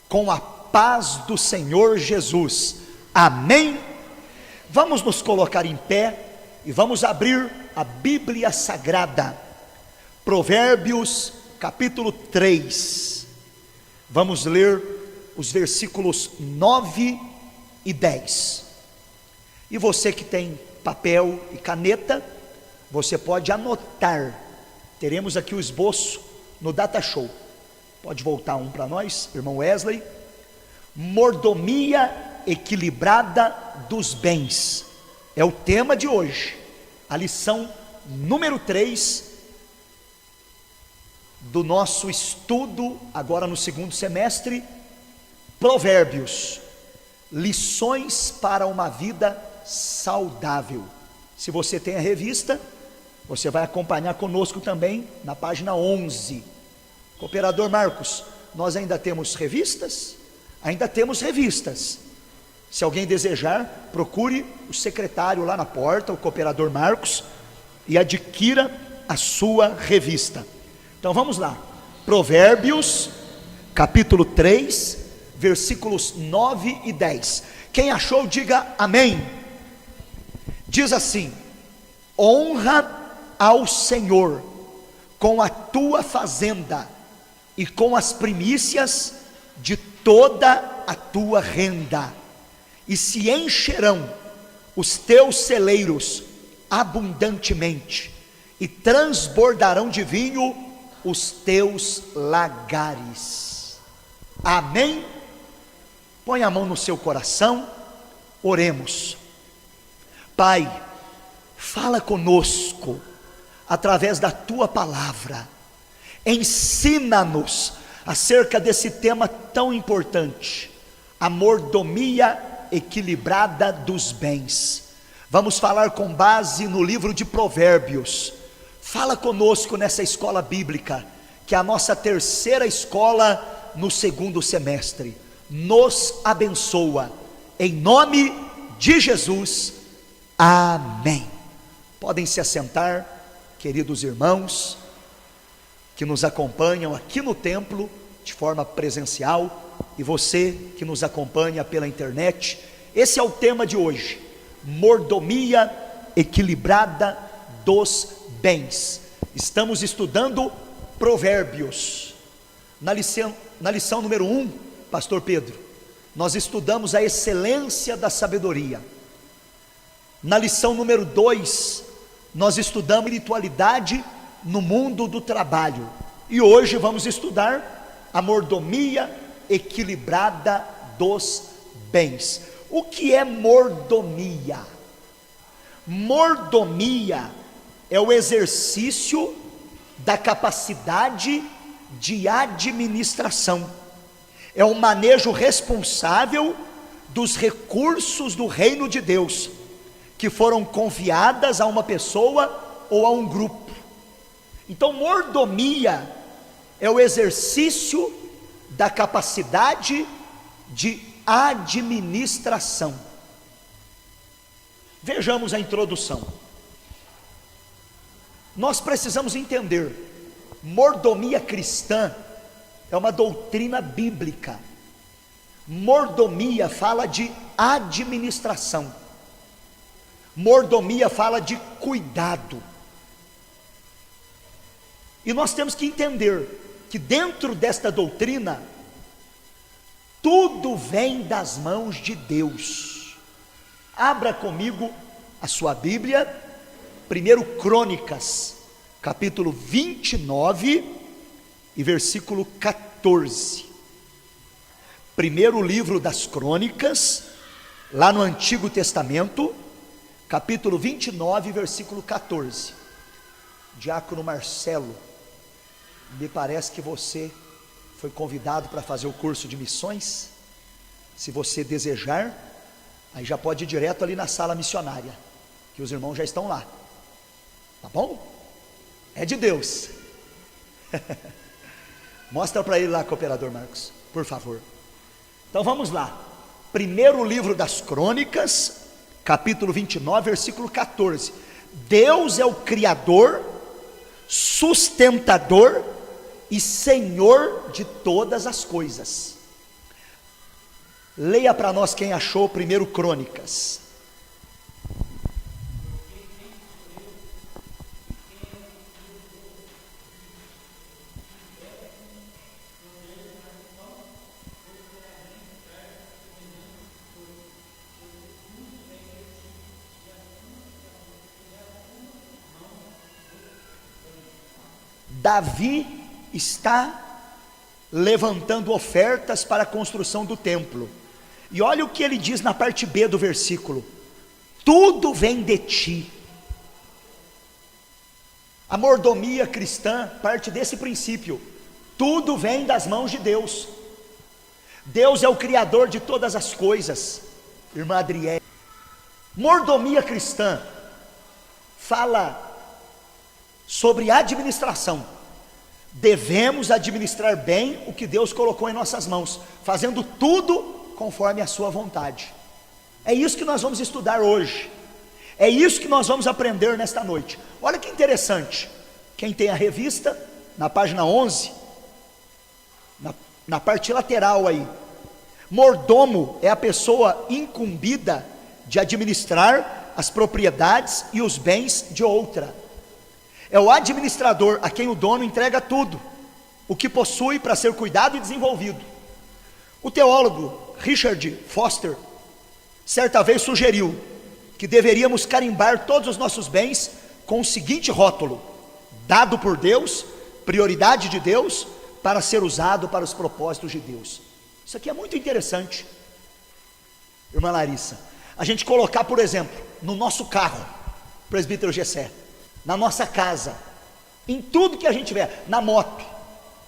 com a paz do Senhor Jesus. Amém? Vamos nos colocar em pé e vamos abrir a Bíblia Sagrada, Provérbios capítulo 3, vamos ler os versículos 9 e 10, e você que tem papel e caneta, você pode anotar, teremos aqui o esboço no Data Show, pode voltar um para nós, irmão Wesley. Mordomia equilibrada dos bens, é o tema de hoje, a lição número 3, do nosso estudo, agora no segundo semestre, Provérbios, lições para uma vida saudável. Se você tem a revista, você vai acompanhar conosco também na página 11. Cooperador Marcos, nós ainda temos revistas? Ainda temos revistas. Se alguém desejar, procure o secretário lá na porta, o cooperador Marcos, e adquira a sua revista. Então vamos lá, Provérbios, capítulo 3, versículos 9 e 10. Quem achou, diga amém. Diz assim: honra ao Senhor com a tua fazenda e com as primícias de toda a tua renda, e se encherão os teus celeiros abundantemente, e transbordarão de vinho os teus lagares. Amém? Põe a mão no seu coração, oremos. Pai, fala conosco através da tua palavra, ensina-nos acerca desse tema tão importante, a mordomia equilibrada dos bens. Vamos falar com base no livro de Provérbios. Fala conosco nessa escola bíblica, que é a nossa terceira escola no segundo semestre. Nos abençoa, em nome de Jesus, amém. Podem se assentar, queridos irmãos, que nos acompanham aqui no templo, de forma presencial, e você que nos acompanha pela internet. Esse é o tema de hoje, mordomia equilibrada dos bens. Estamos estudando Provérbios. Na lição número 1, pastor Pedro, nós estudamos a excelência da sabedoria. Na lição número 2, nós estudamos espiritualidade no mundo do trabalho. E hoje vamos estudar a mordomia equilibrada dos bens. O que é mordomia? Mordomia é o exercício da capacidade de administração, é o manejo responsável dos recursos do reino de Deus, que foram confiadas a uma pessoa ou a um grupo. Então, mordomia é o exercício da capacidade de administração. Vejamos a introdução. Nós precisamos entender, mordomia cristã é uma doutrina bíblica. Mordomia fala de administração, mordomia fala de cuidado, e nós temos que entender que dentro desta doutrina, tudo vem das mãos de Deus. Abra comigo a sua Bíblia, 1 Crônicas, capítulo 29 e versículo 14. Primeiro livro das Crônicas, lá no Antigo Testamento, capítulo 29, versículo 14. Diácono Marcelo, me parece que você foi convidado para fazer o curso de missões. Se você desejar, aí já pode ir direto ali na sala missionária, que os irmãos já estão lá. Tá bom? É de Deus. Mostra para ele lá, cooperador Marcos, por favor. Então vamos lá. Primeiro livro das Crônicas, capítulo 29, versículo 14. Deus é o Criador, sustentador e Senhor de todas as coisas. Leia para nós quem achou, 1 Crônicas. Davi está levantando ofertas para a construção do templo, e olha o que ele diz na parte B do versículo: tudo vem de ti. A mordomia cristã parte desse princípio: tudo vem das mãos de Deus. Deus é o criador de todas as coisas. Irmã Adriele, mordomia cristã fala sobre administração. Devemos administrar bem o que Deus colocou em nossas mãos, fazendo tudo conforme a sua vontade. É isso que nós vamos estudar hoje, é isso que nós vamos aprender nesta noite. Olha que interessante, quem tem a revista, na página 11, na parte lateral aí, mordomo é a pessoa incumbida de administrar as propriedades e os bens de outra. É o administrador a quem o dono entrega tudo, o que possui, para ser cuidado e desenvolvido. O teólogo Richard Foster certa vez sugeriu que deveríamos carimbar todos os nossos bens com o seguinte rótulo: dado por Deus, prioridade de Deus, para ser usado para os propósitos de Deus. Isso aqui é muito interessante, irmã Larissa. A gente colocar, por exemplo, no nosso carro, presbítero Gessé, na nossa casa, em tudo que a gente tiver, na moto,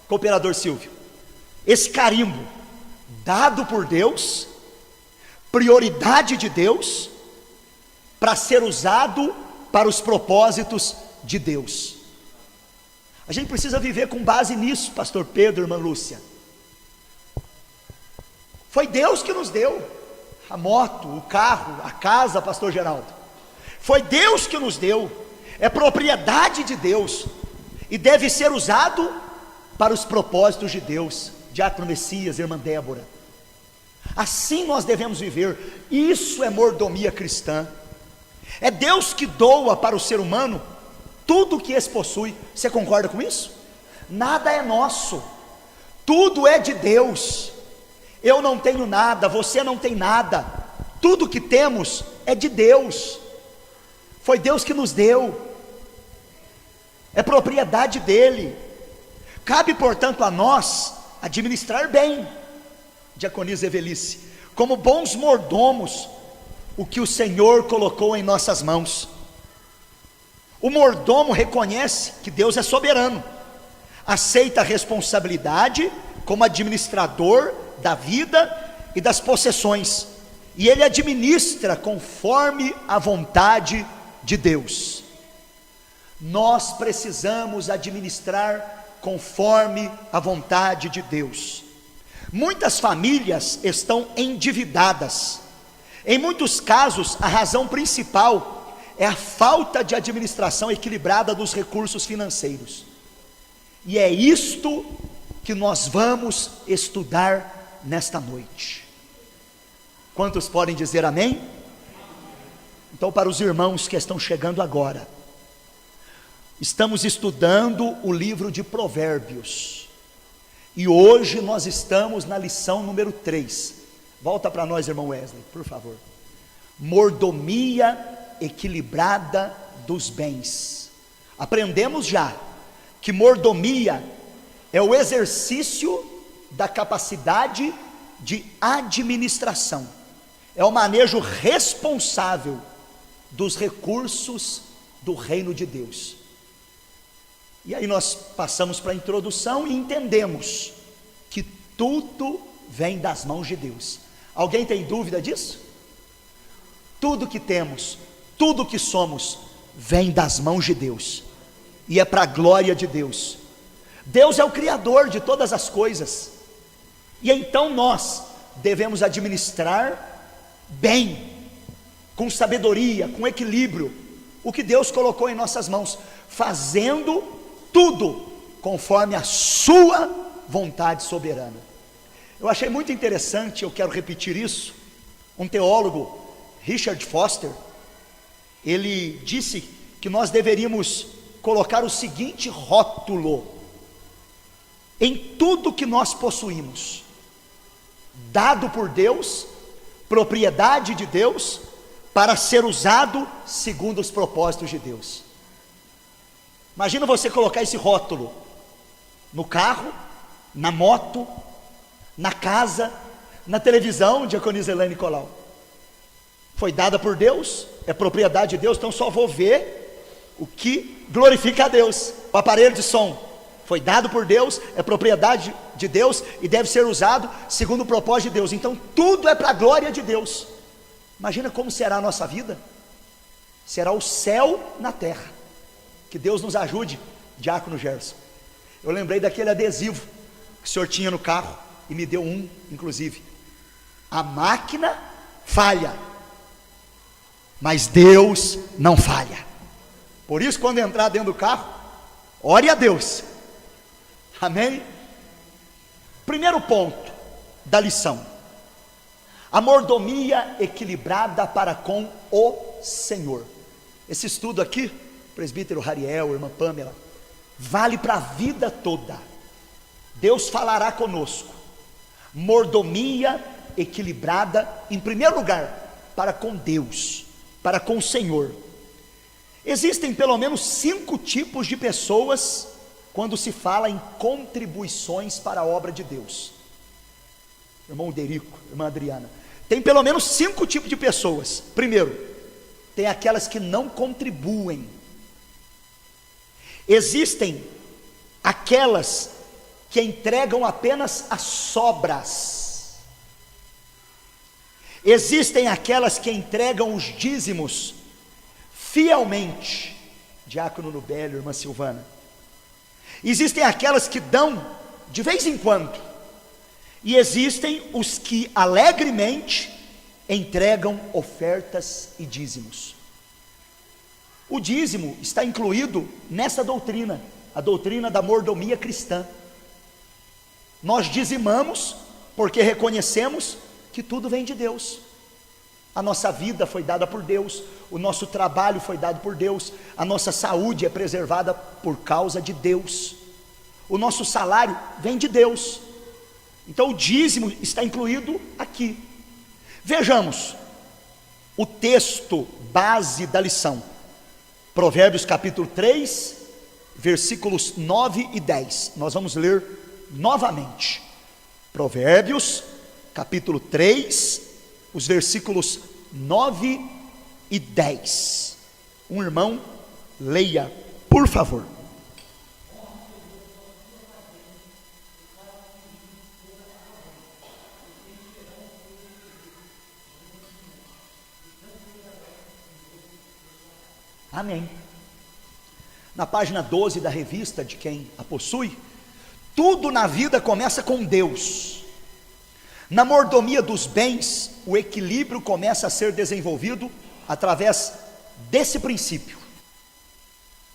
cooperador Silvio, esse carimbo, dado por Deus, prioridade de Deus, para ser usado para os propósitos de Deus. A gente precisa viver com base nisso, pastor Pedro, irmã Lúcia. Foi Deus que nos deu a moto, o carro, a casa, pastor Geraldo. Foi Deus que nos deu. É propriedade de Deus e deve ser usado para os propósitos de Deus. Diácono Messias, irmã Débora, assim nós devemos viver. Isso é mordomia cristã. É Deus que doa para o ser humano tudo o que esse possui. Você concorda com isso? Nada é nosso, tudo é de Deus. Eu não tenho nada, você não tem nada, tudo que temos é de Deus. Foi Deus que nos deu, é propriedade dele. Cabe, portanto, a nós administrar bem, diaconisa Evelice, como bons mordomos, o que o Senhor colocou em nossas mãos. O mordomo reconhece que Deus é soberano, aceita a responsabilidade como administrador da vida e das possessões, e ele administra conforme a vontade de Deus. Nós precisamos administrar conforme a vontade de Deus. Muitas famílias estão endividadas. Em muitos casos, a razão principal é a falta de administração equilibrada dos recursos financeiros. E é isto que nós vamos estudar nesta noite. Quantos podem dizer amém? Então, para os irmãos que estão chegando agora, estamos estudando o livro de Provérbios, e hoje nós estamos na lição número 3. Volta para nós, irmão Wesley, por favor. Mordomia equilibrada dos bens. Aprendemos já que mordomia é o exercício da capacidade de administração, é o manejo responsável dos recursos do reino de Deus. E aí nós passamos para a introdução e entendemos que tudo vem das mãos de Deus. Alguém tem dúvida disso? Tudo que temos, tudo que somos, vem das mãos de Deus, e é para a glória de Deus. Deus é o Criador de todas as coisas, e então nós devemos administrar bem, com sabedoria, com equilíbrio, o que Deus colocou em nossas mãos, fazendo tudo conforme a sua vontade soberana. Eu achei muito interessante, eu quero repetir isso. Um teólogo, Richard Foster, ele disse que nós deveríamos colocar o seguinte rótulo em tudo que nós possuímos: dado por Deus, propriedade de Deus, para ser usado segundo os propósitos de Deus. Imagina você colocar esse rótulo no carro, na moto, na casa, na televisão, diaconisa Elaine Nicolau. Foi dada por Deus, é propriedade de Deus, então só vou ver o que glorifica a Deus. O aparelho de som foi dado por Deus, é propriedade de Deus e deve ser usado segundo o propósito de Deus. Então tudo é para a glória de Deus. Imagina como será a nossa vida. Será o céu na terra. Que Deus nos ajude, diácono Gerson. Eu lembrei daquele adesivo que o senhor tinha no carro e me deu um, inclusive. A máquina falha, mas Deus não falha. Por isso, quando entrar dentro do carro, ore a Deus. Amém? Primeiro ponto da lição: a mordomia equilibrada para com o Senhor. Esse estudo aqui, presbítero Rariel, irmã Pamela, vale para a vida toda. Deus falará conosco. Mordomia equilibrada, em primeiro lugar, para com Deus, para com o Senhor. Existem pelo menos 5 tipos de pessoas quando se fala em contribuições para a obra de Deus. Irmão Derico, irmã Adriana, tem pelo menos 5 tipos de pessoas. Primeiro, tem aquelas que não contribuem. Existem aquelas que entregam apenas as sobras. Existem aquelas que entregam os dízimos fielmente. Diácono Nubélio, irmã Silvana. Existem aquelas que dão de vez em quando. E existem os que alegremente entregam ofertas e dízimos. O dízimo está incluído nessa doutrina, a doutrina da mordomia cristã. Nós dizimamos porque reconhecemos que tudo vem de Deus. A nossa vida foi dada por Deus, o nosso trabalho foi dado por Deus, a nossa saúde é preservada por causa de Deus, o nosso salário vem de Deus. Então o dízimo está incluído aqui. Vejamos o texto base da lição, Provérbios capítulo 3, versículos 9 e 10. Nós vamos ler novamente. Provérbios capítulo 3, os versículos 9 e 10. Um irmão, leia, por favor. Amém. Na página 12 da revista, de quem a possui, tudo na vida começa com Deus. Na mordomia dos bens, o equilíbrio começa a ser desenvolvido através desse princípio.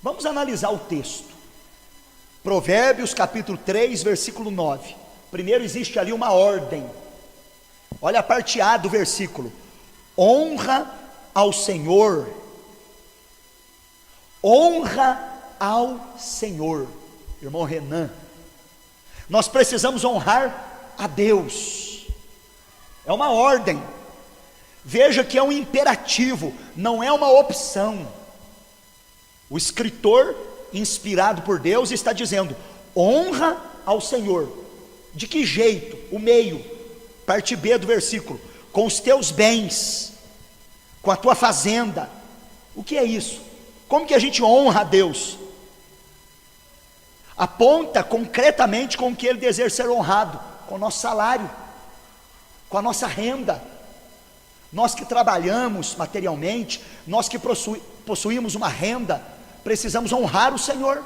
Vamos analisar o texto. Provérbios capítulo 3, versículo 9. Primeiro existe ali uma ordem. Olha a parte A do versículo: honra ao Senhor. Honra ao Senhor. Irmão Renan, nós precisamos honrar a Deus. É uma ordem. Veja que é um imperativo, não é uma opção. O escritor, inspirado por Deus, está dizendo: honra ao Senhor. De que jeito? O meio, parte B do versículo: com os teus bens, com a tua fazenda. O que é isso? Como que a gente honra a Deus? Aponta concretamente com o que Ele deseja ser honrado: com o nosso salário, com a nossa renda. Nós que trabalhamos materialmente, nós que possuímos uma renda, precisamos honrar o Senhor.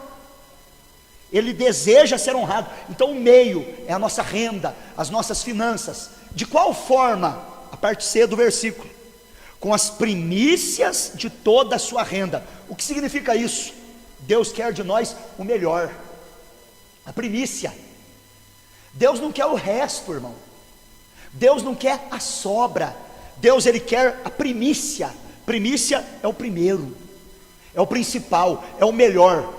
Ele deseja ser honrado. Então o meio é a nossa renda, as nossas finanças. De qual forma? A parte C do versículo: com as primícias de toda a sua renda. O que significa isso? Deus quer de nós o melhor, a primícia. Deus não quer o resto, irmão. Deus não quer a sobra, Deus ele quer a primícia. Primícia é o primeiro, é o principal, é o melhor.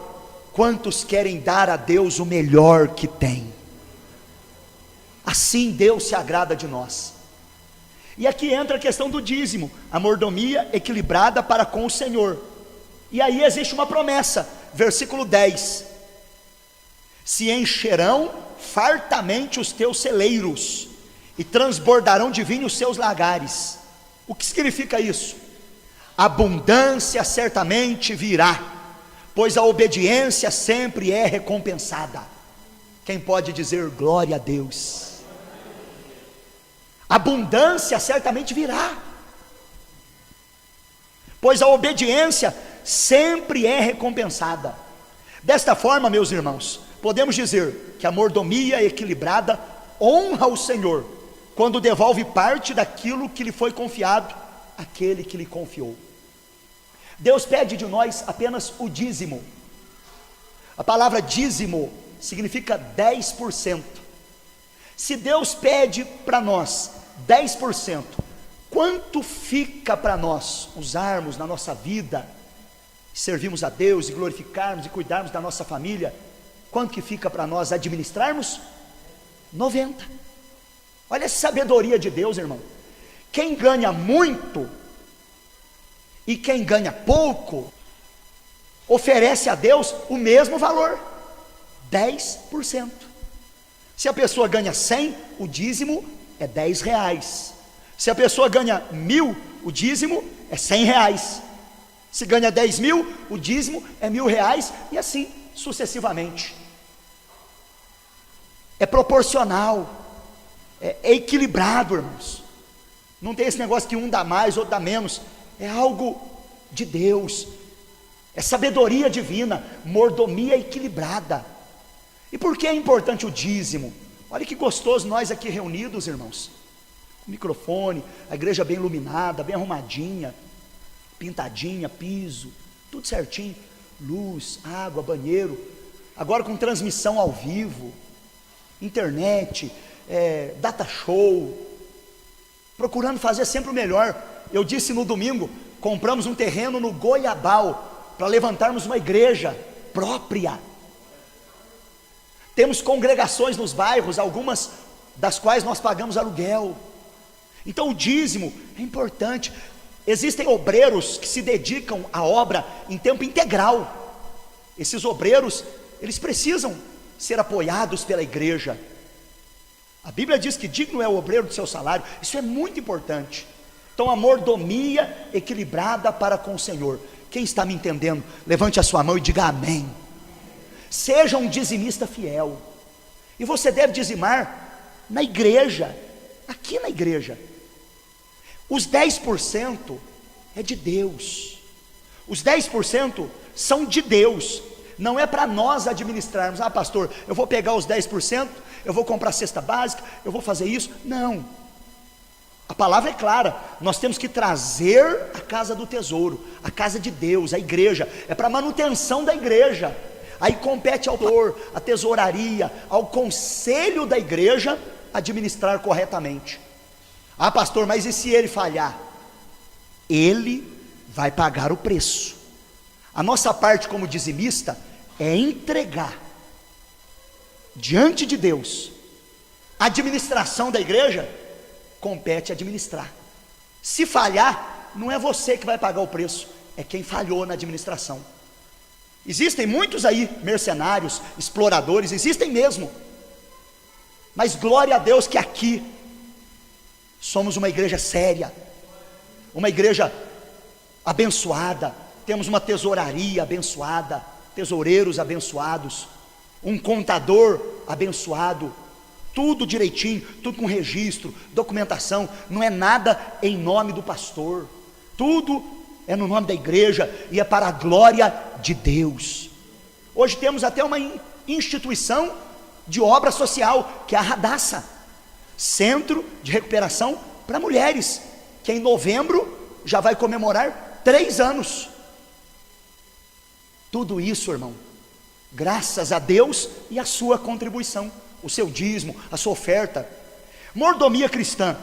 Quantos querem dar a Deus o melhor que tem? Assim Deus se agrada de nós. E aqui entra a questão do dízimo, a mordomia equilibrada para com o Senhor. E aí existe uma promessa, versículo 10: se encherão fartamente os teus celeiros, e transbordarão de vinho os seus lagares. O que significa isso? Abundância certamente virá, pois a obediência sempre é recompensada. Quem pode dizer glória a Deus? Abundância certamente virá, pois a obediência sempre é recompensada. Desta forma, meus irmãos, podemos dizer que a mordomia equilibrada honra o Senhor, quando devolve parte daquilo que lhe foi confiado àquele que lhe confiou. Deus pede de nós apenas o dízimo. A palavra dízimo significa 10%. Se Deus pede para nós 10%, quanto fica para nós usarmos na nossa vida, servirmos a Deus e glorificarmos e cuidarmos da nossa família? Quanto que fica para nós administrarmos? 90. Olha a sabedoria de Deus, irmão. Quem ganha muito e quem ganha pouco oferece a Deus o mesmo valor, 10%. Se a pessoa ganha 100, o dízimo é 10 reais. Se a pessoa ganha 1.000, o dízimo é 100 reais. Se ganha 10.000, o dízimo é 1.000 reais, e assim sucessivamente. É proporcional, é equilibrado, irmãos. Não tem esse negócio que um dá mais, outro dá menos. É algo de Deus, é sabedoria divina, mordomia equilibrada. E por que é importante o dízimo? Olha que gostoso nós aqui reunidos, irmãos, com microfone, a igreja bem iluminada, bem arrumadinha, pintadinha, piso, tudo certinho, luz, água, banheiro, agora com transmissão ao vivo, internet, data show, procurando fazer sempre o melhor. Eu disse no domingo, compramos um terreno no Goiabal, para levantarmos uma igreja própria. Temos congregações nos bairros, algumas das quais nós pagamos aluguel. Então o dízimo é importante. Existem obreiros que se dedicam à obra em tempo integral. Esses obreiros, eles precisam ser apoiados pela igreja. A Bíblia diz que digno é o obreiro do seu salário. Isso é muito importante. Então a mordomia equilibrada para com o Senhor. Quem está me entendendo? Levante a sua mão e diga amém. Seja um dizimista fiel. E você deve dizimar na igreja, aqui na igreja. Os 10% é de Deus. Os 10% são de Deus. Não é para nós administrarmos. Ah, pastor, eu vou pegar os 10%, eu vou comprar cesta básica, eu vou fazer isso. Não. A palavra é clara. Nós temos que trazer a casa do tesouro, a casa de Deus, a igreja. É para manutenção da igreja. Aí compete ao pastor, à tesouraria, ao conselho da igreja administrar corretamente. Ah, pastor, mas e se ele falhar? Ele vai pagar o preço. A nossa parte como dizimista é entregar diante de Deus. A administração da igreja compete administrar. Se falhar, não é você que vai pagar o preço, é quem falhou na administração. Existem muitos aí, mercenários, exploradores, existem mesmo. Mas glória a Deus que aqui somos uma igreja séria, uma igreja abençoada, temos uma tesouraria abençoada, tesoureiros abençoados, um contador abençoado, tudo direitinho, tudo com registro, documentação. Não é nada em nome do pastor, tudo é no nome da igreja e é para a glória de Deus. Hoje temos até uma instituição de obra social, que é a Radassa, Centro de Recuperação para Mulheres, que em novembro já vai comemorar 3 anos. Tudo isso, irmão, graças a Deus e a sua contribuição, o seu dízimo, a sua oferta. Mordomia cristã.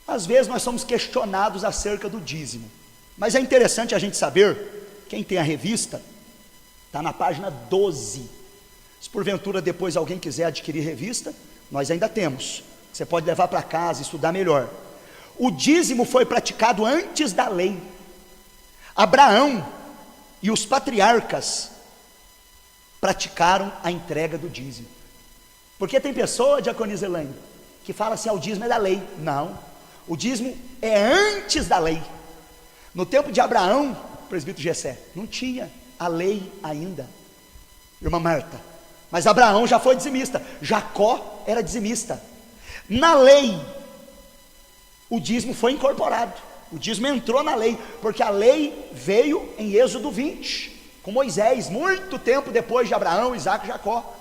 Às vezes nós somos questionados acerca do dízimo, mas é interessante a gente saber, quem tem a revista, está na página 12, se porventura depois alguém quiser adquirir revista, nós ainda temos, você pode levar para casa e estudar melhor. O dízimo foi praticado antes da lei. Abraão e os patriarcas praticaram a entrega do dízimo. Porque tem pessoa, diaconisa Elaine, que fala assim, o dízimo é da lei. Não, o dízimo é antes da lei. No tempo de Abraão, presbítero Gessé, não tinha a lei ainda, irmã Marta, mas Abraão já foi dizimista, Jacó era dizimista. Na lei, o dízimo foi incorporado, o dízimo entrou na lei, porque a lei veio em Êxodo 20, com Moisés, muito tempo depois de Abraão, Isaac e Jacó.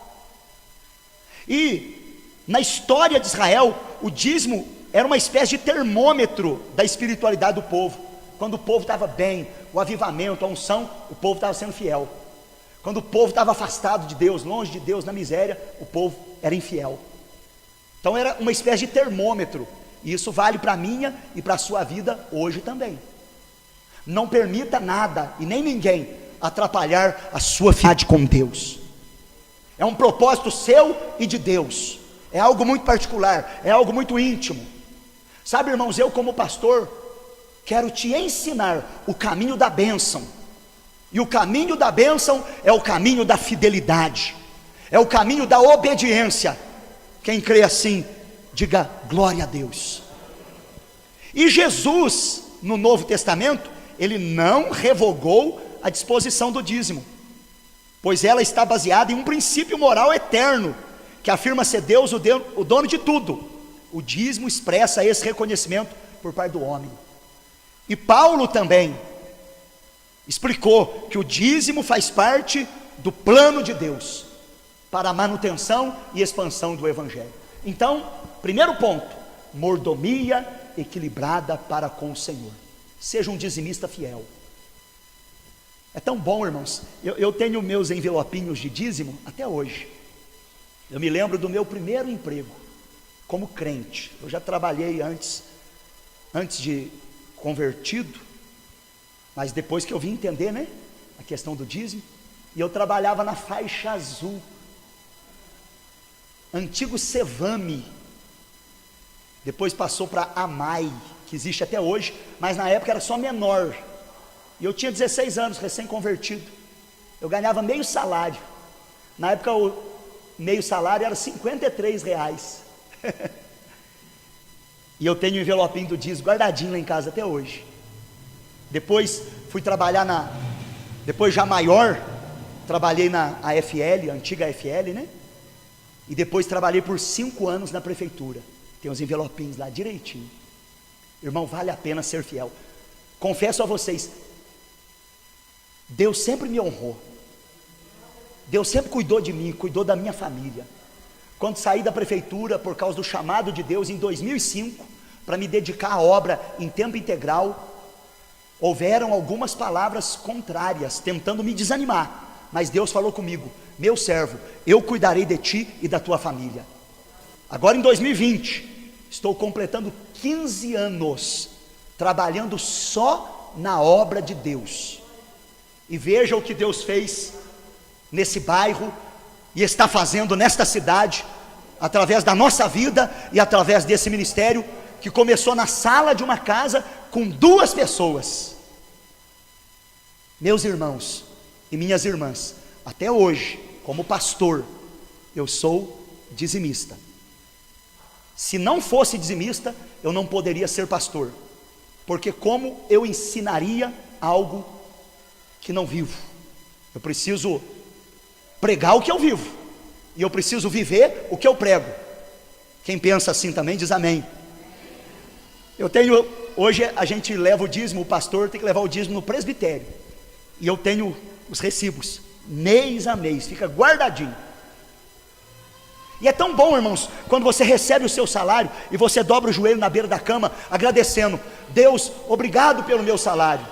E na história de Israel, o dízimo era uma espécie de termômetro da espiritualidade do povo. Quando o povo estava bem, o avivamento, a unção, o povo estava sendo fiel. Quando o povo estava afastado de Deus, longe de Deus, na miséria, o povo era infiel. Então era uma espécie de termômetro, e isso vale para a minha e para a sua vida hoje também. Não permita nada e nem ninguém atrapalhar a sua fidelidade com Deus. É um propósito seu e de Deus, é algo muito particular, é algo muito íntimo. Sabe, irmãos, eu como pastor, quero te ensinar o caminho da bênção, e o caminho da bênção é o caminho da fidelidade, é o caminho da obediência. Quem crê assim, diga glória a Deus. E Jesus, no Novo Testamento, ele não revogou a disposição do dízimo, pois ela está baseada em um princípio moral eterno, que afirma ser Deus o dono de tudo. O dízimo expressa esse reconhecimento por parte do homem. E Paulo também explicou que o dízimo faz parte do plano de Deus para a manutenção e expansão do Evangelho. Então, primeiro ponto, mordomia equilibrada para com o Senhor. Seja um dizimista fiel. É tão bom, irmãos, eu tenho meus envelopinhos de dízimo até hoje. Eu me lembro do meu primeiro emprego como crente. Eu já trabalhei antes de convertido, mas depois que eu vim entender, né, a questão do dízimo, e eu trabalhava na Faixa Azul, antigo Cevame, depois passou para Amai, que existe até hoje, mas na época era só menor, e eu tinha 16 anos, recém-convertido, eu ganhava meio salário, na época o meio salário era R$53, e eu tenho um envelopinho do dízimo guardadinho lá em casa até hoje. Depois fui trabalhar depois já maior, trabalhei na AFL, a antiga AFL, né? E depois trabalhei por 5 anos na prefeitura. Tem uns envelopinhos lá direitinho. Irmão, vale a pena ser fiel. Confesso a vocês, Deus sempre me honrou. Deus sempre cuidou de mim, cuidou da minha família. Quando saí da prefeitura por causa do chamado de Deus em 2005, para me dedicar à obra em tempo integral, houveram algumas palavras contrárias, tentando me desanimar, mas Deus falou comigo: meu servo, eu cuidarei de ti e da tua família. Agora em 2020, estou completando 15 anos, trabalhando só na obra de Deus, e veja o que Deus fez nesse bairro, e está fazendo nesta cidade, através da nossa vida, e através desse ministério, que começou na sala de uma casa, com 2 pessoas. Meus irmãos e minhas irmãs, até hoje, como pastor, eu sou dizimista. Se não fosse dizimista, eu não poderia ser pastor, porque como eu ensinaria algo que não vivo? Eu preciso pregar o que eu vivo, e eu preciso viver o que eu prego. Quem pensa assim também diz amém. Hoje a gente leva o dízimo, o pastor tem que levar o dízimo no presbitério, e eu tenho os recibos, mês a mês, fica guardadinho. E é tão bom, irmãos, quando você recebe o seu salário, e você dobra o joelho na beira da cama, agradecendo: Deus, obrigado pelo meu salário,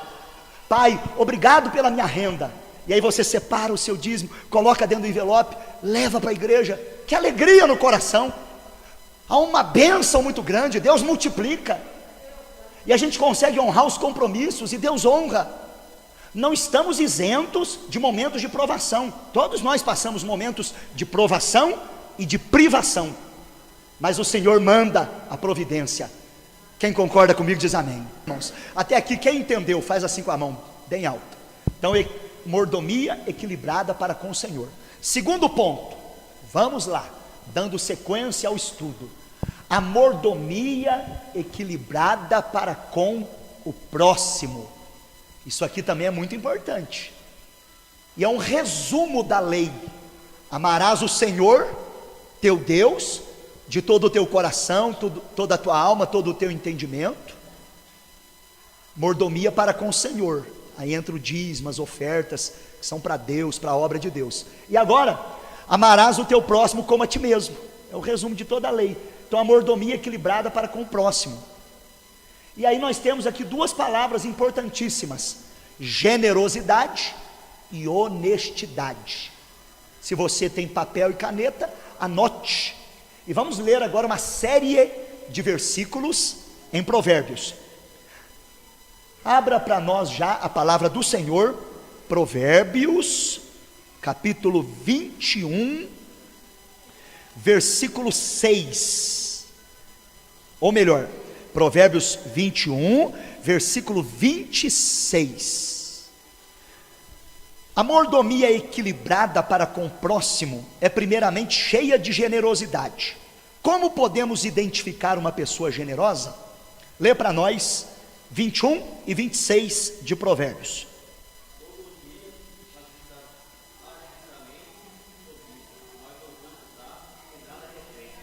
Pai, obrigado pela minha renda. E aí você separa o seu dízimo, coloca dentro do envelope, leva para a igreja. Que alegria no coração! há uma bênção muito grande, Deus multiplica, e a gente consegue honrar os compromissos, e Deus honra. Não estamos isentos de momentos de provação, todos nós passamos momentos de provação e de privação, mas o Senhor manda a providência. Quem concorda comigo diz amém. Irmãos, até aqui quem entendeu, faz assim com a mão, bem alta. Então, mordomia equilibrada para com o Senhor. Segundo ponto, vamos lá, dando sequência ao estudo. A mordomia equilibrada para com o próximo. Isso aqui também é muito importante, e é um resumo da lei: amarás o Senhor teu Deus de todo o teu coração, toda a tua alma, todo o teu entendimento. Mordomia para com o Senhor, aí entra o dízimo, as ofertas que são para Deus, para a obra de Deus. E agora, amarás o teu próximo como a ti mesmo, é o resumo de toda a lei. Então a mordomia equilibrada para com o próximo. E aí nós temos aqui duas palavras importantíssimas: generosidade e honestidade. Se você tem papel e caneta, anote. E vamos ler agora uma série de versículos em Provérbios. Abra para nós já a palavra do Senhor, Provérbios, capítulo 21, versículo 6. Ou melhor, Provérbios 21, versículo 26. A mordomia equilibrada para com o próximo é primeiramente cheia de generosidade. Como podemos identificar uma pessoa generosa? Lê para nós 21 e 26 de Provérbios.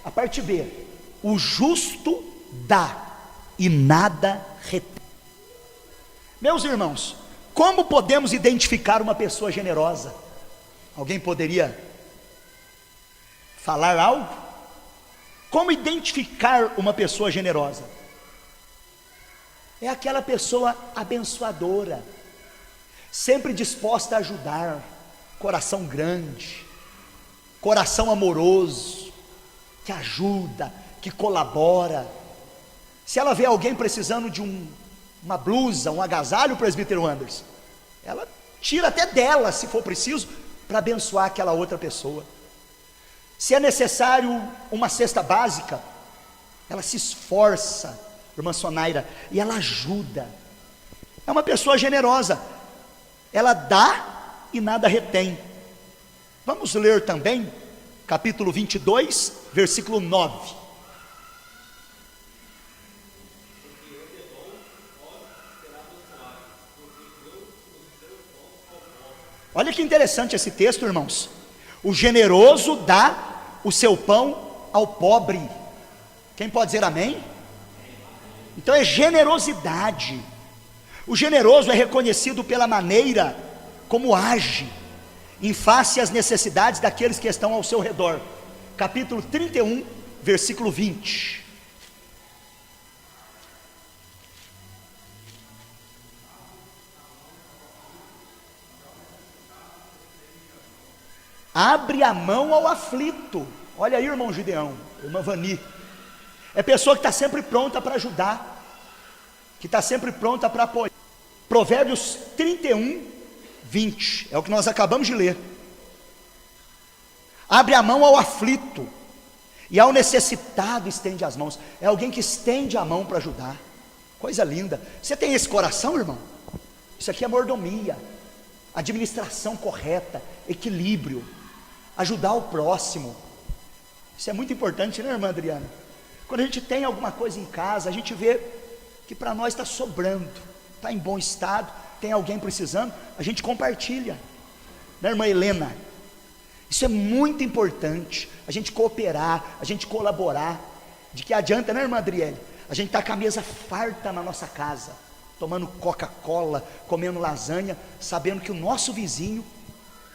A parte B: o justo dá e nada retém. Meus irmãos, como podemos identificar uma pessoa generosa? Alguém poderia falar algo? Como identificar uma pessoa generosa? É aquela pessoa abençoadora, sempre disposta a ajudar, coração grande, coração amoroso, que ajuda, que colabora. Se ela vê alguém precisando de uma blusa, um agasalho, presbítero Anderson, ela tira até dela, se for preciso, para abençoar aquela outra pessoa. Se é necessário uma cesta básica, ela se esforça, irmã Sonaira, e ela ajuda. É uma pessoa generosa, ela dá e nada retém. Vamos ler também capítulo 22, versículo 9. Olha que interessante esse texto, irmãos. O generoso dá o seu pão ao pobre. Quem pode dizer amém? Então é generosidade. O generoso é reconhecido pela maneira como age em face às necessidades daqueles que estão ao seu redor. Capítulo 31, versículo 20. Abre a mão ao aflito. Olha aí, irmão Gideão, irmã Vani. É pessoa que está sempre pronta para ajudar, que está sempre pronta para apoiar. Provérbios 31, 20, é o que nós acabamos de ler. Abre a mão ao aflito, e ao necessitado estende as mãos. É alguém que estende a mão para ajudar. Coisa linda. Você tem esse coração, irmão? Isso aqui é mordomia, administração correta, equilíbrio, ajudar o próximo. Isso é muito importante, né, irmã Adriana? Quando a gente tem alguma coisa em casa, a gente vê que para nós está sobrando, está em bom estado, tem alguém precisando, a gente compartilha, né, irmã Helena? Isso é muito importante, a gente cooperar, a gente colaborar. De que adianta, né, irmã Adriele? A gente está com a mesa farta na nossa casa, tomando Coca-Cola, comendo lasanha, sabendo que o nosso vizinho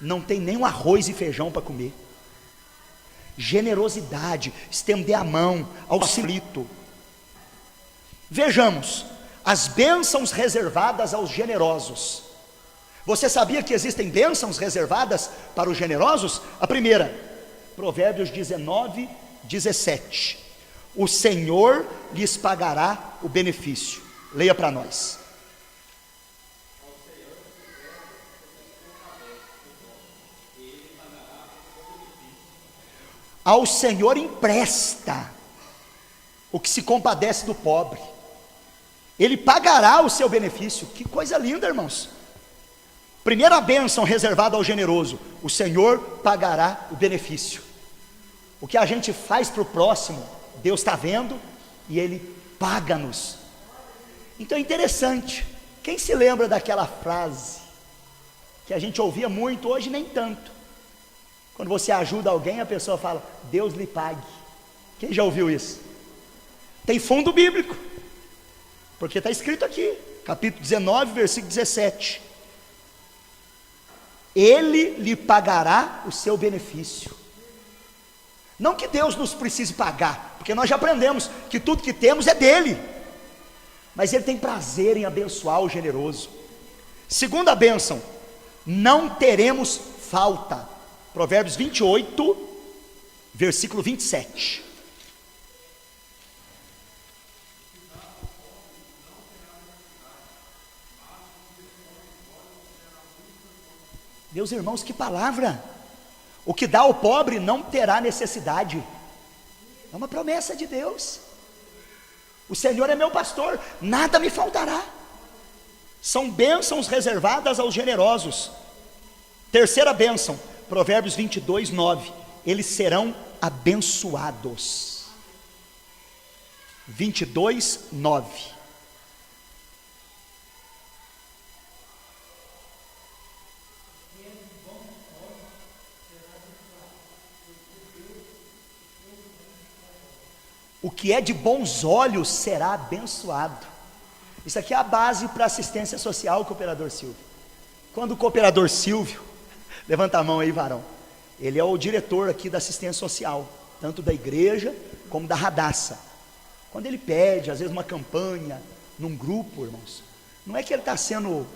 não tem nem um arroz e feijão para comer. Generosidade, estender a mão ao aflito. Vejamos as bênçãos reservadas aos generosos. Você sabia que existem bênçãos reservadas para os generosos? A primeira, Provérbios 19, 17. o Senhor lhes pagará o benefício. Leia para nós. Ao Senhor empresta o que se compadece do pobre, Ele pagará o seu benefício. Que coisa linda, irmãos. Primeira bênção reservada ao generoso: o Senhor pagará o benefício. O que a gente faz para o próximo, Deus está vendo e Ele paga-nos. Então é interessante. Quem se lembra daquela frase que a gente ouvia muito, hoje nem tanto? Quando você ajuda alguém, a pessoa fala: Deus lhe pague. Quem já ouviu isso? Tem fundo bíblico, porque está escrito aqui, capítulo 19, versículo 17: Ele lhe pagará o seu benefício. Não que Deus nos precise pagar, porque nós já aprendemos que tudo que temos é dele, mas Ele tem prazer em abençoar o generoso. Segunda bênção: não teremos falta. Provérbios 28, versículo 27. Meus irmãos, que palavra! O que dá ao pobre não terá necessidade. É uma promessa de Deus. O Senhor é meu pastor, nada me faltará. São bênçãos reservadas aos generosos. Terceira bênção, Provérbios 22, 9: eles serão abençoados. 22, 9. O que é de bons olhos será abençoado. Isso aqui é a base para assistência social, cooperador Silvio. Quando o cooperador Silvio, levanta a mão aí, varão, ele é o diretor aqui da assistência social, tanto da igreja como da Radassa. Quando ele pede, às vezes, uma campanha, num grupo, irmãos, não é que ele está sendo,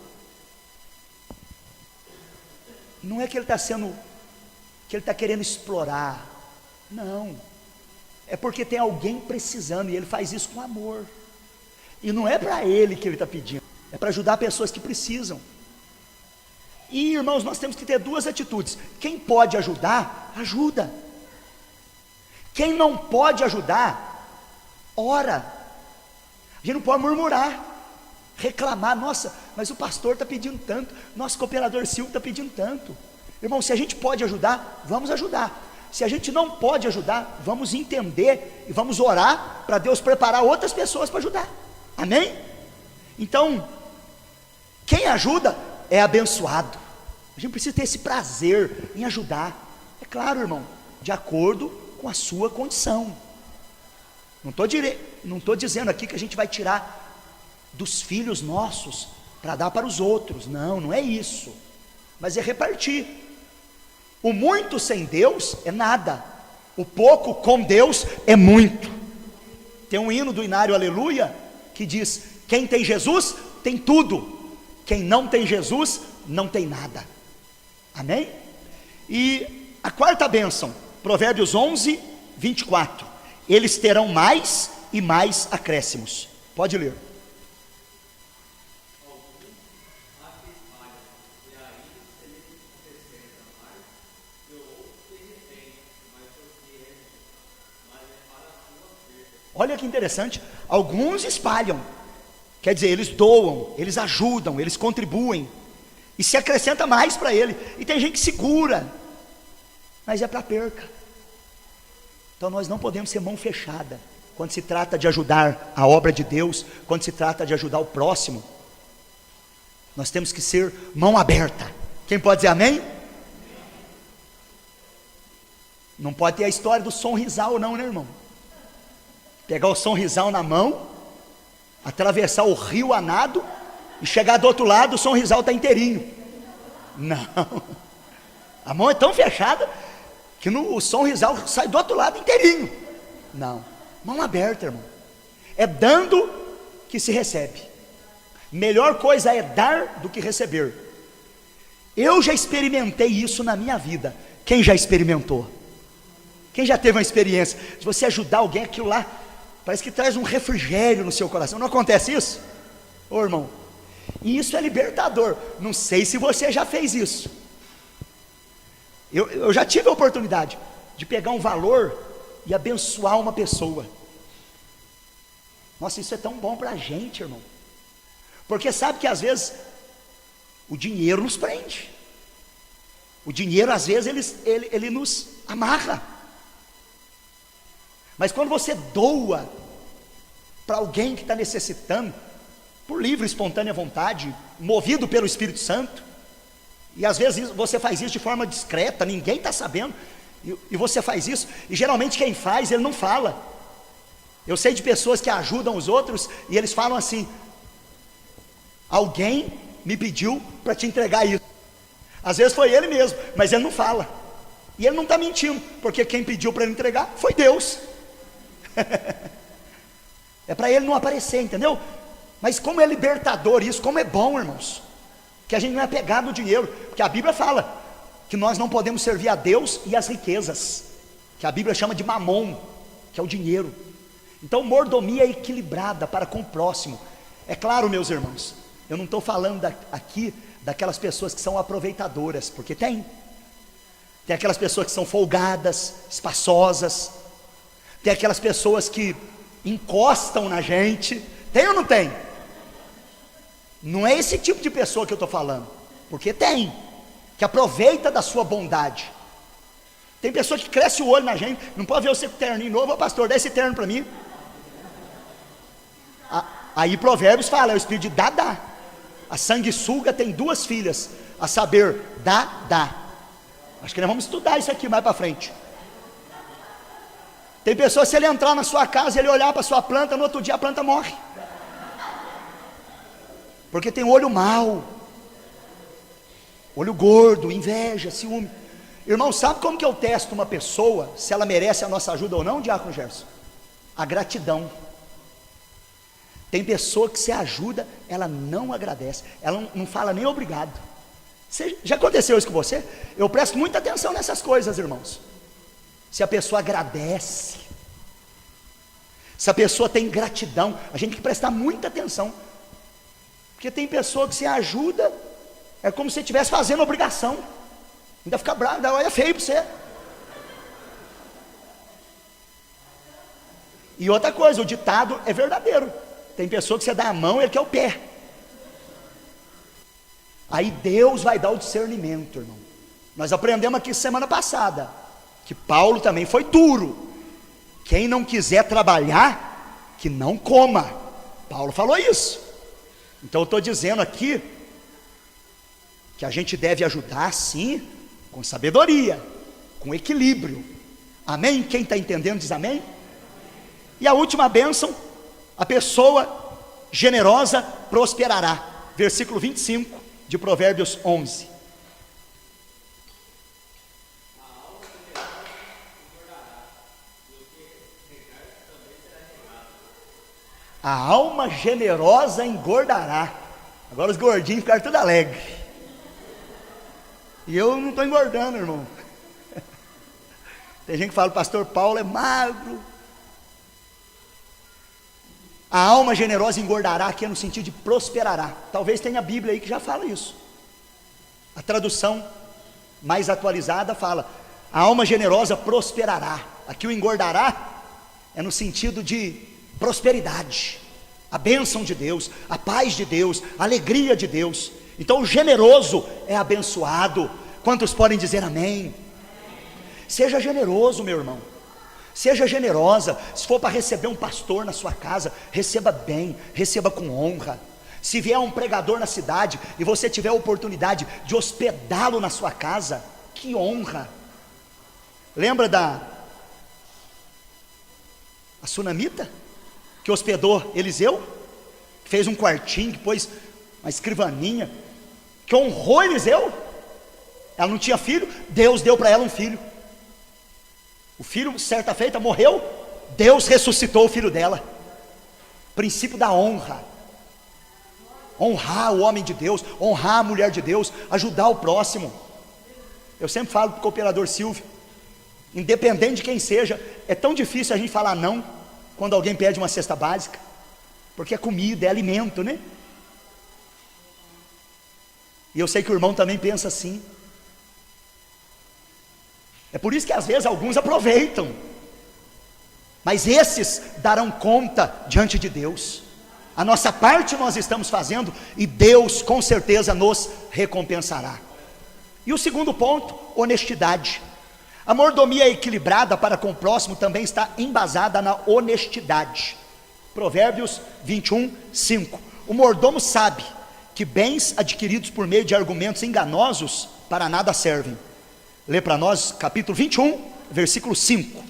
que ele está querendo explorar, não. É porque tem alguém precisando, e ele faz isso com amor. E não é para ele que ele está pedindo, é para ajudar pessoas que precisam. E, irmãos, nós temos que ter duas atitudes: quem pode ajudar, ajuda. Quem não pode ajudar, ora. A gente não pode murmurar, reclamar: nossa, mas o pastor está pedindo tanto, nosso cooperador Silvio está pedindo tanto. Irmão, se a gente pode ajudar, vamos ajudar. Se a gente não pode ajudar, vamos entender e vamos orar para Deus preparar outras pessoas para ajudar. Amém? Então, quem ajuda é abençoado. A gente precisa ter esse prazer em ajudar. É claro, irmão, de acordo com a sua condição. Não estou dizendo aqui que a gente vai tirar dos filhos nossos para dar para os outros. Não, não é isso. Mas é repartir. O muito sem Deus é nada, o pouco com Deus é muito. Tem um hino do Inário Aleluia que diz: quem tem Jesus tem tudo, quem não tem Jesus não tem nada. Amém? E a quarta bênção, Provérbios 11, 24: eles terão mais e mais acréscimos. Pode ler. Olha que interessante, alguns espalham, quer dizer, eles doam, eles ajudam, eles contribuem, e se acrescenta mais para ele. E tem gente que segura, mas é para perca. Então nós não podemos ser mão fechada, quando se trata de ajudar a obra de Deus, quando se trata de ajudar o próximo. Nós temos que ser mão aberta. Quem pode dizer amém? Não pode ter a história do sonrisal não, né, irmão? Pegar o sonrisal na mão, atravessar o rio a nado e chegar do outro lado, o sonrisal está inteirinho. Não, a mão é tão fechada que o sonrisal sai do outro lado inteirinho. Não, mão aberta, irmão. É dando que se recebe. Melhor coisa é dar do que receber. Eu já experimentei isso na minha vida. Quem já experimentou? Quem já teve uma experiência de você ajudar alguém, aquilo lá Parece que traz um refrigério no seu coração. Não acontece isso? Ô irmão, e isso é libertador. Não sei se você já fez isso. Eu já tive a oportunidade de pegar um valor e abençoar uma pessoa. Nossa, isso é tão bom para a gente, irmão. Porque sabe que às vezes o dinheiro nos prende. O dinheiro às vezes ele nos amarra. Mas quando você doa para alguém que está necessitando, por livre, espontânea vontade, movido pelo Espírito Santo, e às vezes você faz isso de forma discreta, ninguém está sabendo, e você faz isso, e geralmente quem faz, ele não fala. Eu sei de pessoas que ajudam os outros, e eles falam assim: alguém me pediu para te entregar isso. Às vezes foi ele mesmo, mas ele não fala, e ele não está mentindo, porque quem pediu para ele entregar foi Deus. É para ele não aparecer, entendeu? Mas como é libertador isso, como é bom, irmãos, que a gente não é apegado ao dinheiro, porque a Bíblia fala que nós não podemos servir a Deus e as riquezas, que a Bíblia chama de mamon, que é o dinheiro. Então mordomia é equilibrada para com o próximo. É claro, meus irmãos, eu não estou falando aqui daquelas pessoas que são aproveitadoras, porque tem aquelas pessoas que são folgadas, espaçosas, tem aquelas pessoas que encostam na gente. Tem ou não tem? Não é esse tipo de pessoa que eu estou falando, porque tem, que aproveita da sua bondade. Tem pessoa que cresce o olho na gente, não pode ver você com terninho novo: ô pastor, dá esse terno para mim. Aí Provérbios fala, é o espírito de dá. A sanguessuga tem 2 filhas, a saber, dá. Acho que nós vamos estudar isso aqui mais para frente. Tem pessoas, se ele entrar na sua casa e ele olhar para a sua planta, no outro dia a planta morre, porque tem olho mau, olho gordo, inveja, ciúme. Irmão, sabe como que eu testo uma pessoa, se ela merece a nossa ajuda ou não, diácono Gerson? A gratidão. Tem pessoa que se ajuda, ela não agradece, ela não fala nem obrigado. Já aconteceu isso com você? Eu presto muita atenção nessas coisas, irmãos. Se a pessoa agradece, se a pessoa tem gratidão, a gente tem que prestar muita atenção, porque tem pessoa que se ajuda, é como se estivesse fazendo obrigação, ainda fica bravo, ainda olha feio para você. E outra coisa, o ditado é verdadeiro: tem pessoa que você dá a mão e ele quer o pé. Aí Deus vai dar o discernimento, irmão. Nós aprendemos aqui semana passada que Paulo também foi duro: quem não quiser trabalhar, que não coma. Paulo falou isso. Então eu estou dizendo aqui que a gente deve ajudar sim, com sabedoria, com equilíbrio. Amém? Quem está entendendo diz amém. E a última bênção: a pessoa generosa prosperará. Versículo 25 de Provérbios 11. A alma generosa engordará. Agora os gordinhos ficaram tudo alegres. E eu não estou engordando, irmão. Tem gente que fala: o pastor Paulo é magro. A alma generosa engordará, aqui é no sentido de prosperará. Talvez tenha a Bíblia aí que já fala isso. A tradução mais atualizada fala: a alma generosa prosperará. Aqui o engordará é no sentido de prosperidade, a bênção de Deus, a paz de Deus, a alegria de Deus. Então o generoso é abençoado. Quantos podem dizer amém? Seja generoso, meu irmão. Seja generosa. Se for para receber um pastor na sua casa, receba bem, receba com honra. Se vier um pregador na cidade e você tiver a oportunidade de hospedá-lo na sua casa, que honra. Lembra a sunamita que hospedou Eliseu? Fez um quartinho, que pôs uma escrivaninha, que honrou Eliseu. Ela não tinha filho, Deus deu para ela um filho. O filho, certa feita, morreu, Deus ressuscitou o filho dela. Princípio da honra. Honrar o homem de Deus, honrar a mulher de Deus, ajudar o próximo. Eu sempre falo para o cooperador Silvio, independente de quem seja, é tão difícil a gente falar não. quando alguém pede uma cesta básica, porque é comida, é alimento, né? E eu sei que o irmão também pensa assim. É por isso que às vezes alguns aproveitam, mas esses darão conta diante de Deus. A nossa parte nós estamos fazendo e Deus com certeza nos recompensará. E o segundo ponto, honestidade. A mordomia equilibrada para com o próximo também está embasada na honestidade. Provérbios 21, 5. O mordomo sabe que bens adquiridos por meio de argumentos enganosos para nada servem. Lê para nós capítulo 21, versículo 5.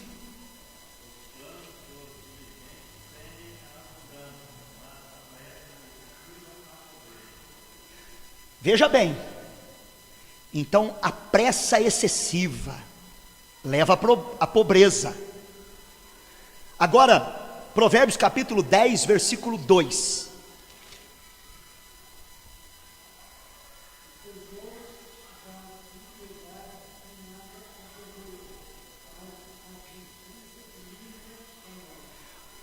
Veja bem, então a pressa excessiva leva à pobreza. Agora, Provérbios capítulo 10, versículo 2.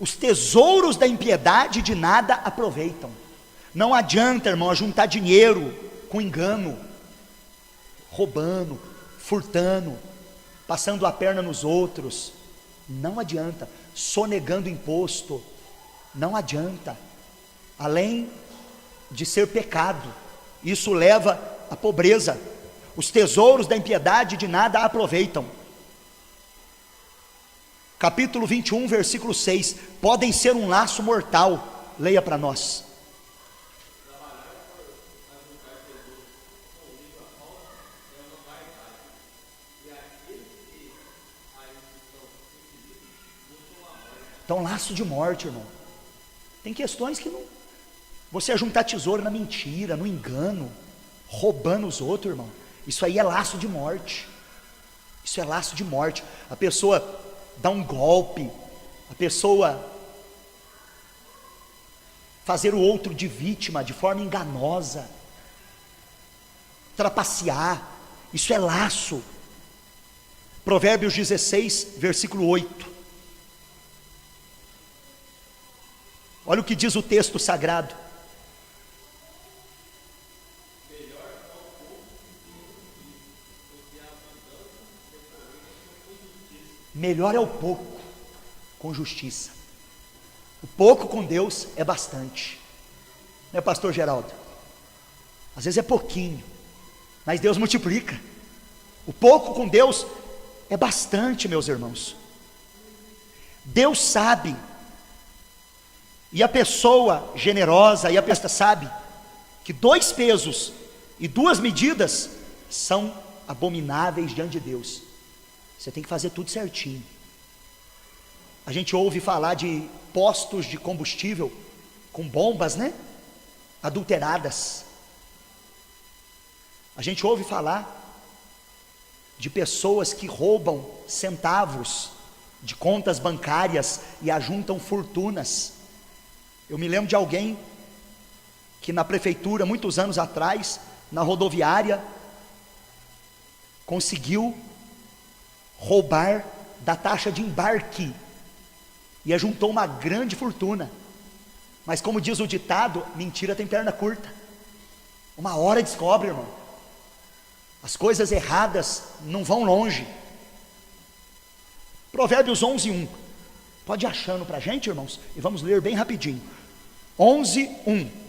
Os tesouros da impiedade de nada aproveitam. Não adianta, irmão, juntar dinheiro com engano, roubando, furtando, passando a perna nos outros. Não adianta. Sonegando imposto. Não adianta. Além de ser pecado, isso leva à pobreza. Os tesouros da impiedade de nada aproveitam. Capítulo 21, versículo 6. Podem ser um laço mortal. Leia para nós. Então, laço de morte, irmão. Tem questões que não. Você juntar tesouro na mentira, no engano, roubando os outros, irmão. Isso aí é laço de morte. Isso é laço de morte. A pessoa dá um golpe, a pessoa fazer o outro de vítima de forma enganosa, trapacear, isso é laço. Provérbios 16, versículo 8. Olha o que diz o texto sagrado. Melhor é o pouco com justiça. O pouco com Deus é bastante. Não é, pastor Geraldo? Às vezes é pouquinho, mas Deus multiplica. O pouco com Deus é bastante, meus irmãos. Deus sabe. E a pessoa generosa e a pessoa sabe que 2 pesos e 2 medidas são abomináveis diante de Deus. Você tem que fazer tudo certinho. A gente ouve falar de postos de combustível com bombas, né? Adulteradas. A gente ouve falar de pessoas que roubam centavos de contas bancárias e ajuntam fortunas. Eu me lembro de alguém que na prefeitura, muitos anos atrás, na rodoviária, conseguiu roubar da taxa de embarque e ajuntou uma grande fortuna. Mas como diz o ditado, mentira tem perna curta. Uma hora descobre, irmão. As coisas erradas não vão longe. Provérbios 11, 1. Pode ir achando para a gente, irmãos, e vamos ler bem rapidinho. 11, 1.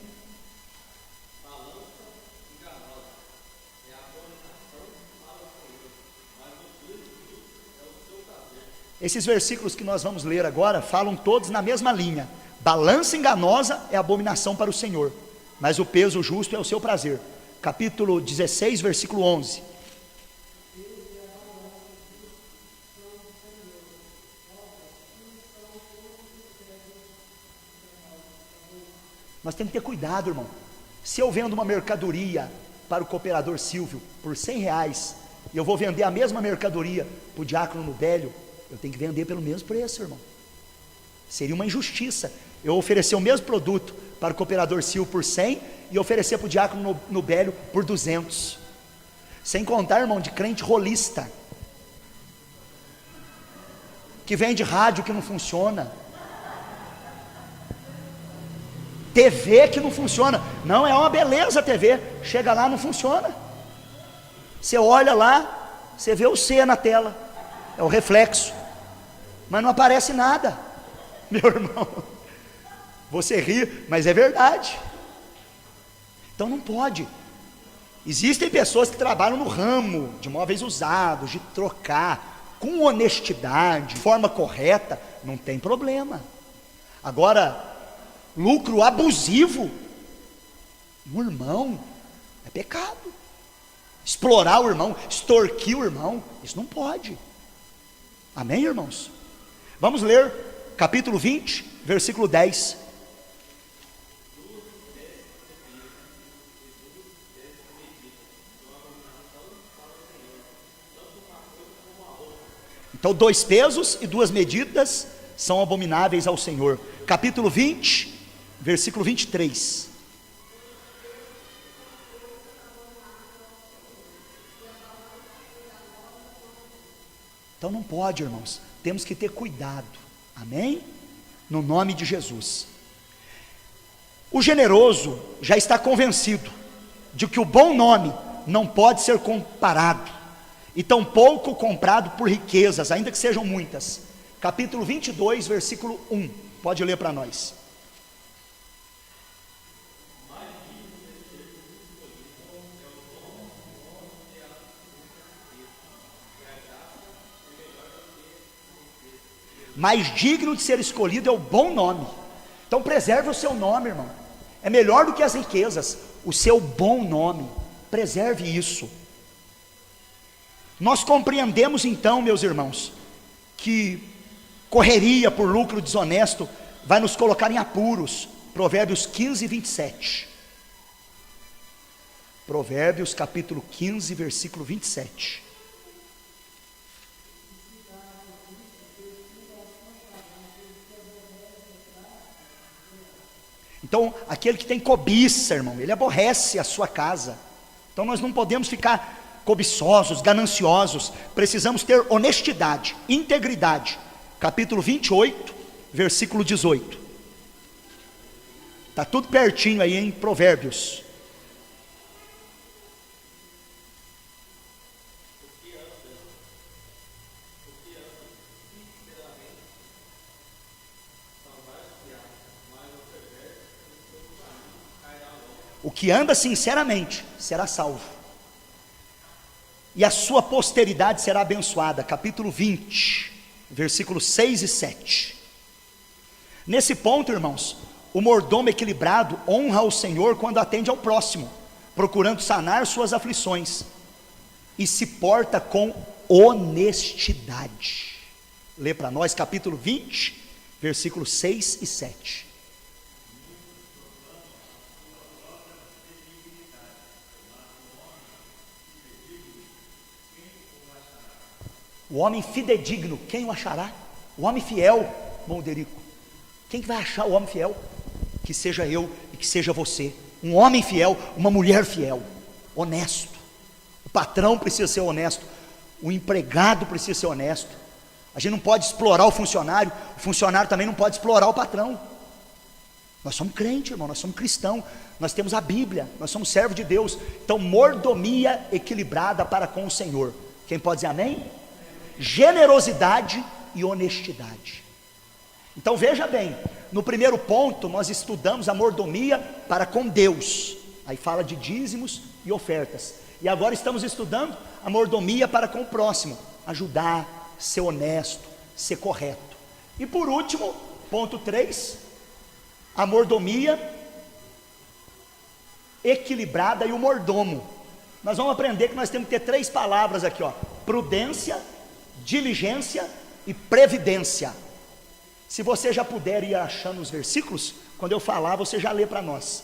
Esses versículos que nós vamos ler agora falam todos na mesma linha. Balança enganosa é abominação para o Senhor, mas o peso justo é o seu prazer. Capítulo 16, versículo 11. Nós temos que ter cuidado, irmão. Se eu vendo uma mercadoria para o cooperador Silvio por R$100, e eu vou vender a mesma mercadoria para o diácono Nubélio, eu tenho que vender pelo mesmo preço, irmão. Seria uma injustiça eu oferecer o mesmo produto para o cooperador Silvio por 100 e oferecer para o diácono Nubélio por 200. Sem contar, irmão, de crente rolista, que vende rádio que não funciona, TV que não funciona. Não, é uma beleza a TV. Chega lá, não funciona. Você olha lá, você vê o C na tela. É o reflexo. Mas não aparece nada. Meu irmão, você ri, mas é verdade. Então não pode. Existem pessoas que trabalham no ramo de móveis usados, de trocar, com honestidade, de forma correta, não tem problema. Agora, lucro abusivo, no irmão, é pecado. Explorar o irmão, extorquir o irmão, isso não pode. Amém, irmãos? Vamos ler capítulo 20, versículo 10. Então, 2 pesos e 2 medidas são abomináveis ao Senhor. Capítulo 20, versículo 23. Então não pode, irmãos, temos que ter cuidado, amém? No nome de Jesus. O generoso já está convencido de que o bom nome não pode ser comparado, e tampouco comprado por riquezas, ainda que sejam muitas. Capítulo 22, versículo 1, pode ler para nós. Mais digno de ser escolhido é o bom nome. Então preserve o seu nome, irmão. É melhor do que as riquezas, o seu bom nome. Preserve isso. Nós compreendemos então, meus irmãos, que correria por lucro desonesto vai nos colocar em apuros. Provérbios 15, 27. Provérbios capítulo 15, versículo 27. Então, aquele que tem cobiça, irmão, ele aborrece a sua casa. Então nós não podemos ficar cobiçosos, gananciosos. Precisamos ter honestidade, integridade. Capítulo 28, versículo 18. Está tudo pertinho aí em Provérbios. O que anda sinceramente será salvo, e a sua posteridade será abençoada. Capítulo 20, versículos 6 e 7. Nesse ponto, irmãos, o mordomo equilibrado honra o Senhor quando atende ao próximo, procurando sanar suas aflições, e se porta com honestidade. Lê para nós capítulo 20, versículos 6 e 7. O homem fidedigno, quem o achará? O homem fiel, Molderico. Quem que vai achar o homem fiel? Que seja eu e que seja você. Um homem fiel, uma mulher fiel, honesto. O patrão precisa ser honesto, o empregado precisa ser honesto. A gente não pode explorar o funcionário também não pode explorar o patrão. Nós somos crentes, irmão, nós somos cristãos, nós temos a Bíblia, nós somos servos de Deus. Então, mordomia equilibrada para com o Senhor. Quem pode dizer amém? Generosidade e honestidade. Então veja bem, no primeiro ponto nós estudamos a mordomia para com Deus, aí fala de dízimos e ofertas, e agora estamos estudando a mordomia para com o próximo, ajudar, ser honesto, ser correto. E por último, ponto 3, a mordomia equilibrada e o mordomo. Nós vamos aprender que nós temos que ter 3 palavras aqui, ó: prudência, diligência e previdência. Se você já puder ir achando os versículos, quando eu falar você já lê para nós.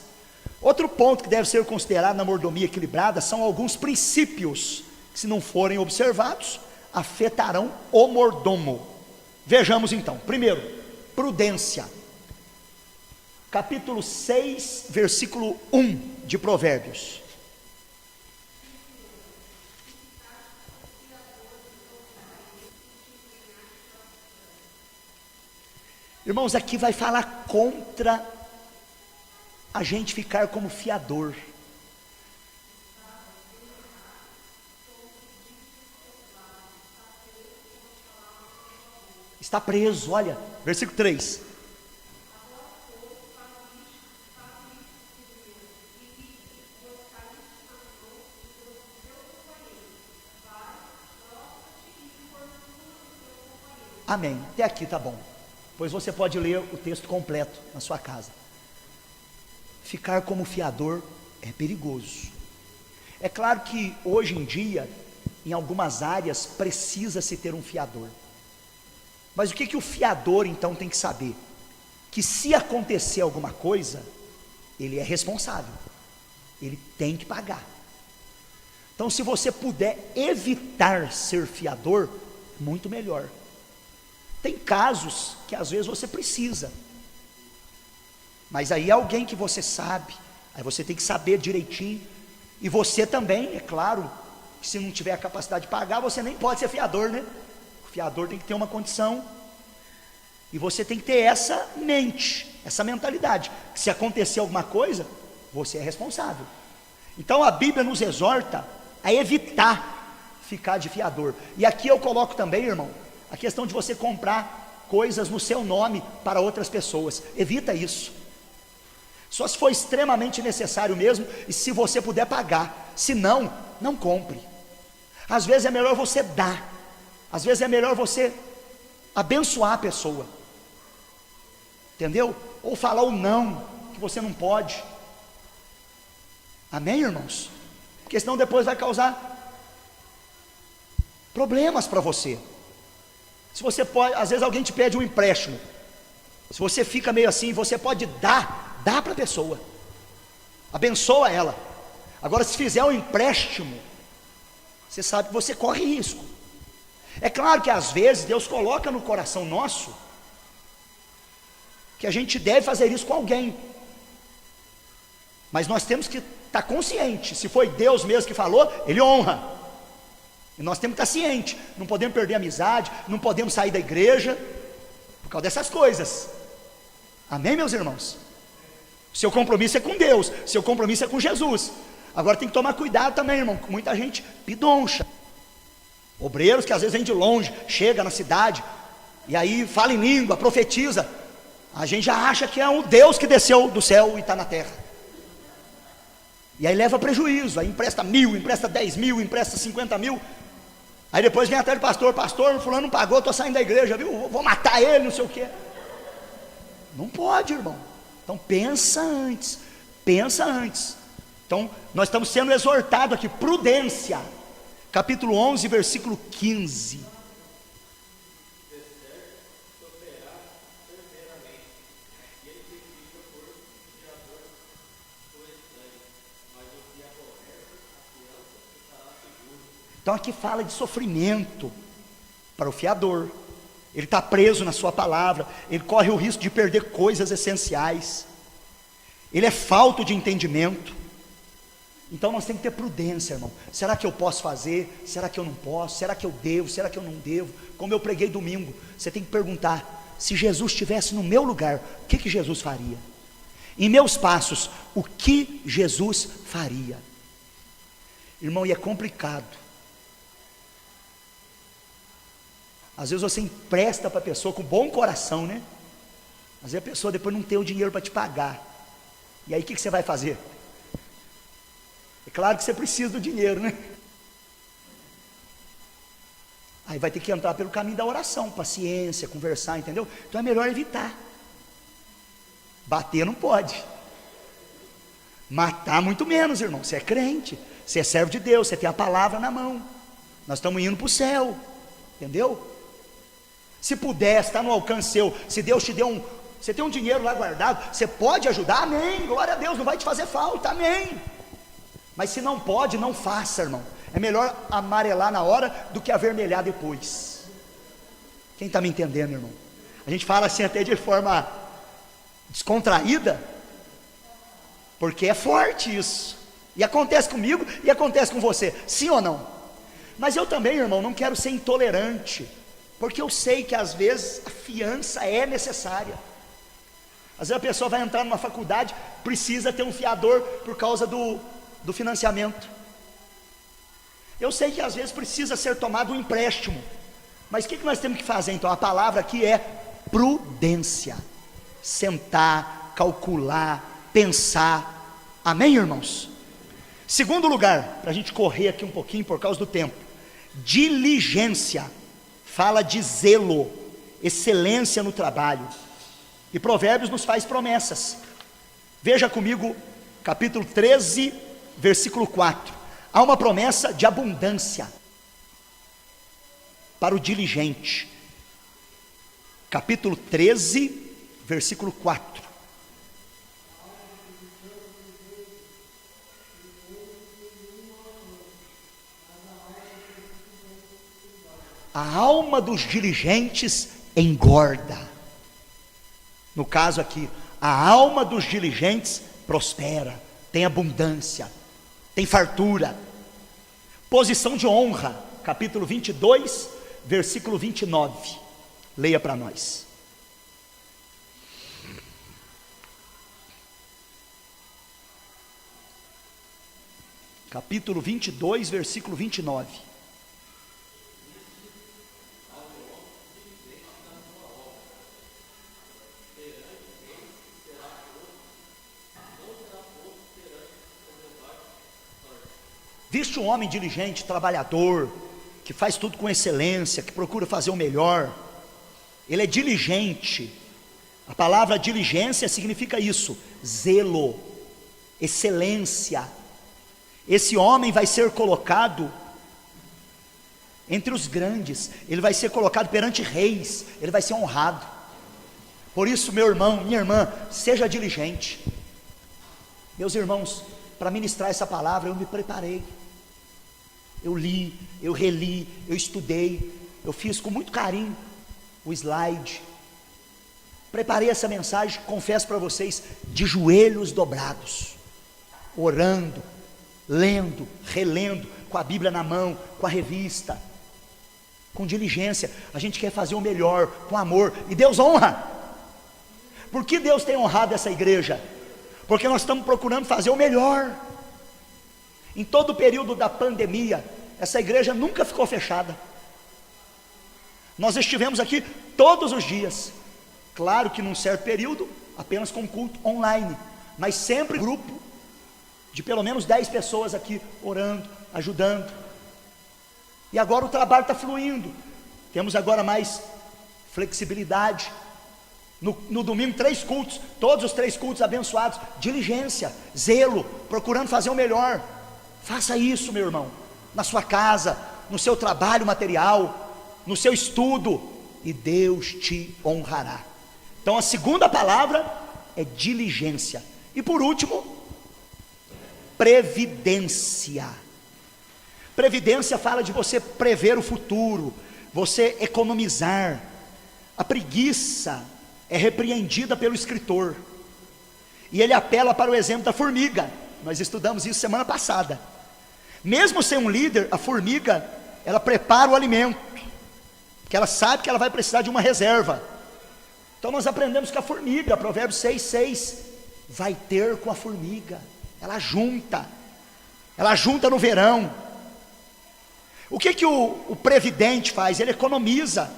Outro ponto que deve ser considerado na mordomia equilibrada são alguns princípios que, se não forem observados, afetarão o mordomo. Vejamos então. Primeiro, prudência. Capítulo 6, versículo 1 de Provérbios. Irmãos, aqui vai falar contra a gente ficar como fiador. Está preso, olha, versículo 3. Amém, até aqui tá bom. Pois você pode ler o texto completo na sua casa. Ficar como fiador é perigoso. É claro que hoje em dia, em algumas áreas, precisa-se ter um fiador. Mas o que o fiador então tem que saber? Que se acontecer alguma coisa, ele é responsável, ele tem que pagar. Então, se você puder evitar ser fiador, muito melhor. Tem casos que às vezes você precisa, mas aí é alguém que você sabe, aí você tem que saber direitinho, e você também, é claro, que se não tiver a capacidade de pagar, você nem pode ser fiador, né? O fiador tem que ter uma condição, e você tem que ter essa mente, essa mentalidade, que se acontecer alguma coisa, você é responsável. Então a Bíblia nos exorta a evitar ficar de fiador. E aqui eu coloco também, irmão, a questão de você comprar coisas no seu nome para outras pessoas. Evita isso. Só se for extremamente necessário mesmo, e se você puder pagar. Se não, não compre. Às vezes é melhor você dar. Às vezes é melhor você abençoar a pessoa. Entendeu? Ou falar o não, que você não pode. Amém, irmãos? Porque senão depois vai causar problemas para você. Se você pode, às vezes alguém te pede um empréstimo, se você fica meio assim, você pode dar para a pessoa, abençoa ela. Agora, se fizer um empréstimo, você sabe que você corre risco. É claro que às vezes Deus coloca no coração nosso que a gente deve fazer isso com alguém, mas nós temos que estar consciente. Se foi Deus mesmo que falou, Ele honra. E nós temos que estar cientes, não podemos perder a amizade, não podemos sair da igreja, por causa dessas coisas. Amém, meus irmãos? Seu compromisso é com Deus, seu compromisso é com Jesus. Agora tem que tomar cuidado também, irmão, com muita gente pidoncha. Obreiros que às vezes vêm de longe, chega na cidade, e aí fala em língua, profetiza. A gente já acha que é um Deus que desceu do céu e está na terra. E aí leva prejuízo, aí empresta 1.000, empresta 10.000, empresta 50.000. Aí depois vem atrás do pastor, fulano não pagou, estou saindo da igreja, viu? Vou matar ele, não sei o quê. Não pode, irmão. Então pensa antes. Então nós estamos sendo exortados aqui, prudência. Capítulo 11, versículo 15. Então aqui fala de sofrimento para o fiador. Ele está preso na sua palavra, ele corre o risco de perder coisas essenciais, ele é falto de entendimento. Então nós temos que ter prudência, irmão. Será que eu posso fazer? Será que eu não posso? Será que eu devo? Será que eu não devo? Como eu preguei domingo, você tem que perguntar: se Jesus estivesse no meu lugar, o que Jesus faria? Em meus passos, o que Jesus faria? Irmão, e é complicado. Às vezes você empresta para a pessoa com bom coração, né? Às vezes a pessoa depois não tem o dinheiro para te pagar. E aí o que você vai fazer? É claro que você precisa do dinheiro, né? Aí vai ter que entrar pelo caminho da oração, paciência, conversar, entendeu? Então é melhor evitar. Bater não pode. Matar muito menos, irmão. Você é crente, você é servo de Deus, você tem a palavra na mão. Nós estamos indo para o céu, entendeu? Se puder, está no alcance seu. Se Deus te deu você tem um dinheiro lá guardado, você pode ajudar, amém, glória a Deus, não vai te fazer falta, amém. Mas se não pode, não faça, irmão. É melhor amarelar na hora do que avermelhar depois. Quem está me entendendo, irmão? A gente fala assim até de forma descontraída, porque é forte isso, e acontece comigo e acontece com você, sim ou não? Mas eu também, irmão, não quero ser intolerante, porque eu sei que às vezes a fiança é necessária. Às vezes a pessoa vai entrar numa faculdade, precisa ter um fiador por causa do financiamento. Eu sei que às vezes precisa ser tomado um empréstimo, mas o que nós temos que fazer então? A palavra aqui é prudência. Sentar, calcular, pensar. Amém, irmãos? Segundo lugar, para a gente correr aqui um pouquinho por causa do tempo, diligência, fala de zelo, excelência no trabalho. E Provérbios nos faz promessas. Veja comigo, capítulo 13, versículo 4. Há uma promessa de abundância para o diligente. Capítulo 13, versículo 4. A alma dos diligentes engorda. No caso aqui, a alma dos diligentes prospera, tem abundância, tem fartura. Posição de honra, capítulo 22, versículo 29. Leia para nós. Capítulo 22, versículo 29. Viste um homem diligente, trabalhador, que faz tudo com excelência, que procura fazer o melhor. Ele é diligente. A palavra diligência significa isso: zelo, excelência. Esse homem vai ser colocado entre os grandes, ele vai ser colocado perante reis, ele vai ser honrado. Por isso, meu irmão, minha irmã, seja diligente. Meus irmãos, para ministrar essa palavra eu me preparei. Eu li, eu reli, eu estudei, eu fiz com muito carinho o slide. Preparei essa mensagem, confesso para vocês, de joelhos dobrados, orando, lendo, relendo, com a Bíblia na mão, com a revista, com diligência. A gente quer fazer o melhor, com amor, e Deus honra. Por que Deus tem honrado essa igreja? Porque nós estamos procurando fazer o melhor. Em todo o período da pandemia, essa igreja nunca ficou fechada. Nós estivemos aqui todos os dias. Claro que num certo período, apenas com culto online, mas sempre grupo de pelo menos 10 pessoas aqui, orando, ajudando. E agora o trabalho está fluindo. Temos agora mais flexibilidade. No domingo 3 cultos, todos os 3 cultos abençoados. Diligência, zelo, procurando fazer o melhor. Faça isso, meu irmão, na sua casa, no seu trabalho material, no seu estudo, e Deus te honrará. Então a segunda palavra é diligência. E por último, previdência. Previdência fala de você prever o futuro, você economizar. A preguiça é repreendida pelo escritor, e ele apela para o exemplo da formiga. Nós estudamos isso semana passada. Mesmo sem um líder, a formiga, ela prepara o alimento, porque ela sabe que ela vai precisar de uma reserva. Então nós aprendemos que a formiga, Provérbios 6:6, vai ter com a formiga. Ela junta no verão. O que o previdente faz? Ele economiza.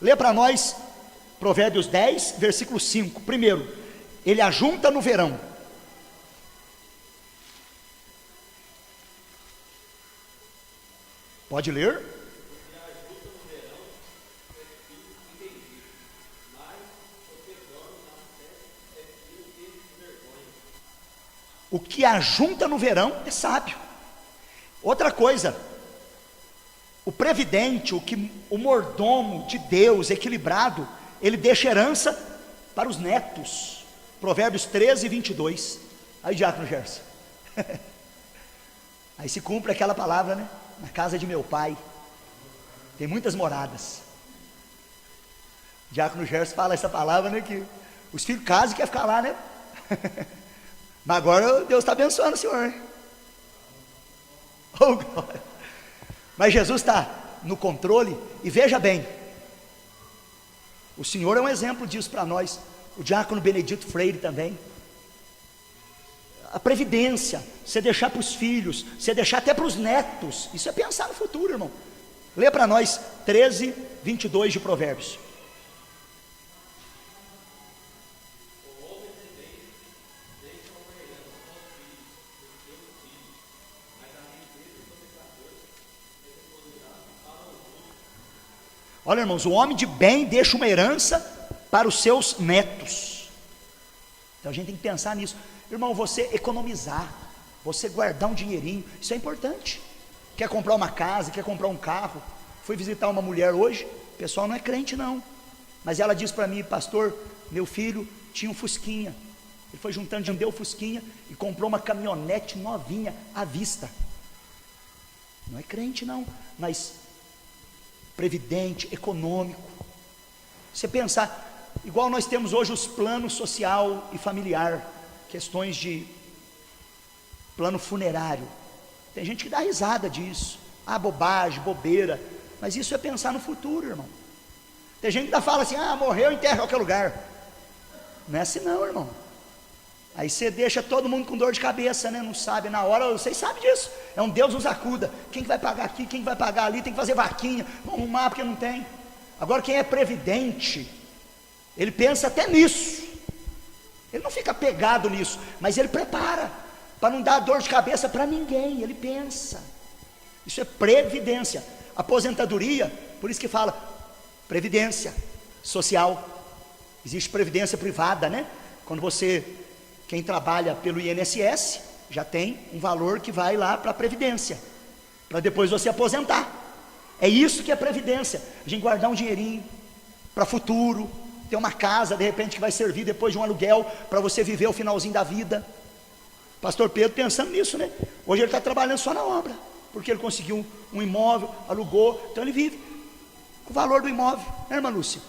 Lê para nós Provérbios 10, versículo 5. Primeiro, ele ajunta no verão. Pode ler? O que ajunta no verão é sábio. Outra coisa, o previdente, o mordomo de Deus, equilibrado, ele deixa herança para os netos. Provérbios 13, 22. Aí, diácono Gerson. Aí se cumpre aquela palavra, né? Na casa de meu pai tem muitas moradas. Diácono Gerson fala essa palavra, né? Que os filhos casam e querem ficar lá, né? Mas agora Deus está abençoando o senhor, né? Oh, glória. Mas Jesus está no controle. E veja bem, o Senhor é um exemplo disso para nós. o diácono Benedito Freire também. A previdência, você deixar para os filhos, você deixar até para os netos, isso é pensar no futuro, irmão. Lê para nós 13, 22 de Provérbios. Olha, irmãos, o homem de bem deixa uma herança para os seus netos. Então a gente tem que pensar nisso. Irmão, você economizar, você guardar um dinheirinho, isso é importante. Quer comprar uma casa, quer comprar um carro. Fui visitar uma mulher hoje, o pessoal não é crente não, mas ela disse para mim: pastor, meu filho tinha um Fusquinha, ele foi juntando dinheiro, deu o Fusquinha e comprou uma caminhonete novinha à vista. Não é crente não, mas previdente, econômico. Você pensar, igual nós temos hoje os planos social e familiar, questões de plano funerário, tem gente que dá risada disso, bobagem, bobeira, mas isso é pensar no futuro, irmão. Tem gente que ainda fala assim: morreu, enterra em qualquer lugar. Não é assim não, irmão. Aí você deixa todo mundo com dor de cabeça, né? Não sabe na hora, vocês sabem disso. É um Deus nos acuda. Quem que vai pagar aqui, quem que vai pagar ali? Tem que fazer vaquinha, vamos arrumar porque não tem. Agora quem é previdente, ele pensa até nisso. Ele não fica pegado nisso, mas ele prepara, para não dar dor de cabeça para ninguém. Ele pensa. Isso é previdência. Aposentadoria, por isso que fala previdência social. Existe previdência privada, né? Quando quem trabalha pelo INSS, já tem um valor que vai lá para a previdência, para depois você aposentar. É isso que é previdência. A gente guardar um dinheirinho para futuro, ter uma casa de repente que vai servir depois de um aluguel, para você viver o finalzinho da vida. Pastor Pedro pensando nisso, né? Hoje ele está trabalhando só na obra, porque ele conseguiu um imóvel, alugou, então ele vive com o valor do imóvel, né, irmã Lúcia?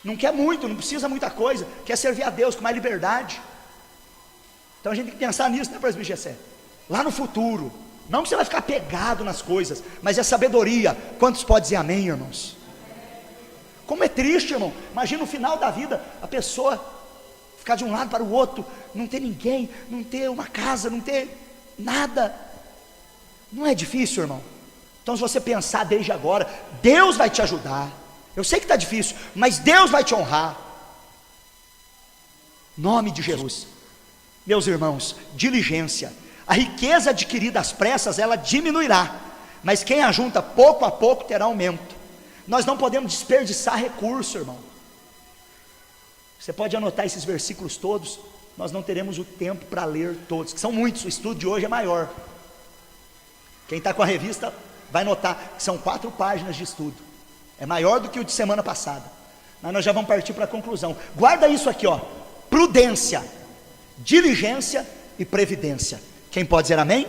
Não quer muito, não precisa muita coisa, quer servir a Deus com mais liberdade. Então a gente tem que pensar nisso, né, presbítero Gessé? Lá no futuro, não que você vai ficar pegado nas coisas, mas é sabedoria. Quantos podem dizer amém, irmãos? Como é triste, irmão. Imagina no final da vida, a pessoa ficar de um lado para o outro, não ter ninguém, não ter uma casa, não ter nada. Não é difícil, irmão? Então se você pensar desde agora, Deus vai te ajudar. Eu sei que está difícil, mas Deus vai te honrar. Nome de Jesus. Meus irmãos, diligência. A riqueza adquirida às pressas, ela diminuirá, mas quem ajunta pouco a pouco terá aumento. Nós não podemos desperdiçar recurso, irmão. Você pode anotar esses versículos todos, nós não teremos o tempo para ler todos, que são muitos, o estudo de hoje é maior. Quem está com a revista vai notar que são 4 páginas de estudo, é maior do que o de semana passada, mas nós já vamos partir para a conclusão. Guarda isso aqui, prudência, diligência e previdência. Quem pode dizer amém?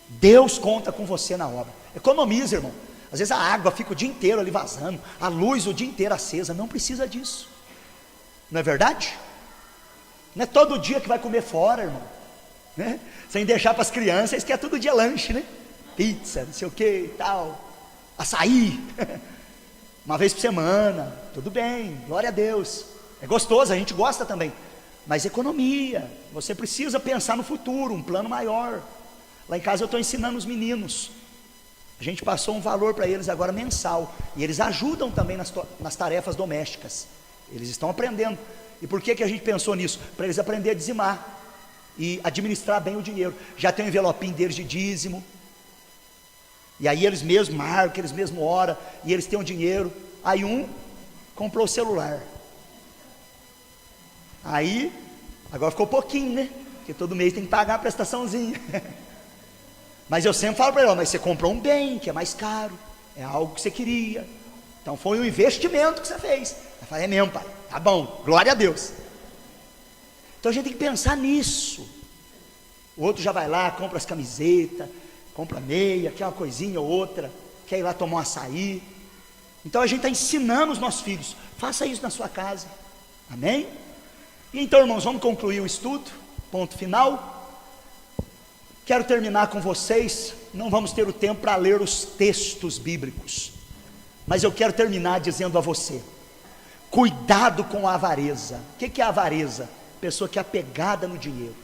Deus conta com você na obra. Economiza, irmão. Às vezes a água fica o dia inteiro ali vazando, a luz o dia inteiro acesa. Não precisa disso, não é verdade? Não é todo dia que vai comer fora, irmão, né? Sem deixar para as crianças, que é todo dia lanche, né? Pizza, não sei o que e tal, açaí uma vez por semana, tudo bem, glória a Deus, é gostoso, a gente gosta também, mas economia, você precisa pensar no futuro, um plano maior. Lá em casa eu estou ensinando os meninos, a gente passou um valor para eles agora mensal, e eles ajudam também nas tarefas domésticas, eles estão aprendendo. E por que a gente pensou nisso? Para eles aprenderem a dizimar e administrar bem o dinheiro. Já tem um envelopinho deles de dízimo, e aí eles mesmos marcam, eles mesmos oram, e eles têm o dinheiro. Aí um comprou o celular, aí agora ficou pouquinho, né? Porque todo mês tem que pagar a prestaçãozinha. Mas eu sempre falo para ele: mas você comprou um bem que é mais caro, é algo que você queria, então foi um investimento que você fez. Eu falei: é mesmo, pai, tá bom, glória a Deus. Então a gente tem que pensar nisso. O outro já vai lá, compra as camisetas, compra meia, quer uma coisinha ou outra, quer ir lá tomar um açaí. Então a gente está ensinando os nossos filhos, faça isso na sua casa, amém? E então, irmãos, vamos concluir o estudo, ponto final. Quero terminar com vocês, não vamos ter o tempo para ler os textos bíblicos, mas eu quero terminar dizendo a você: Cuidado com a avareza. O que é avareza? Pessoa que é apegada no dinheiro.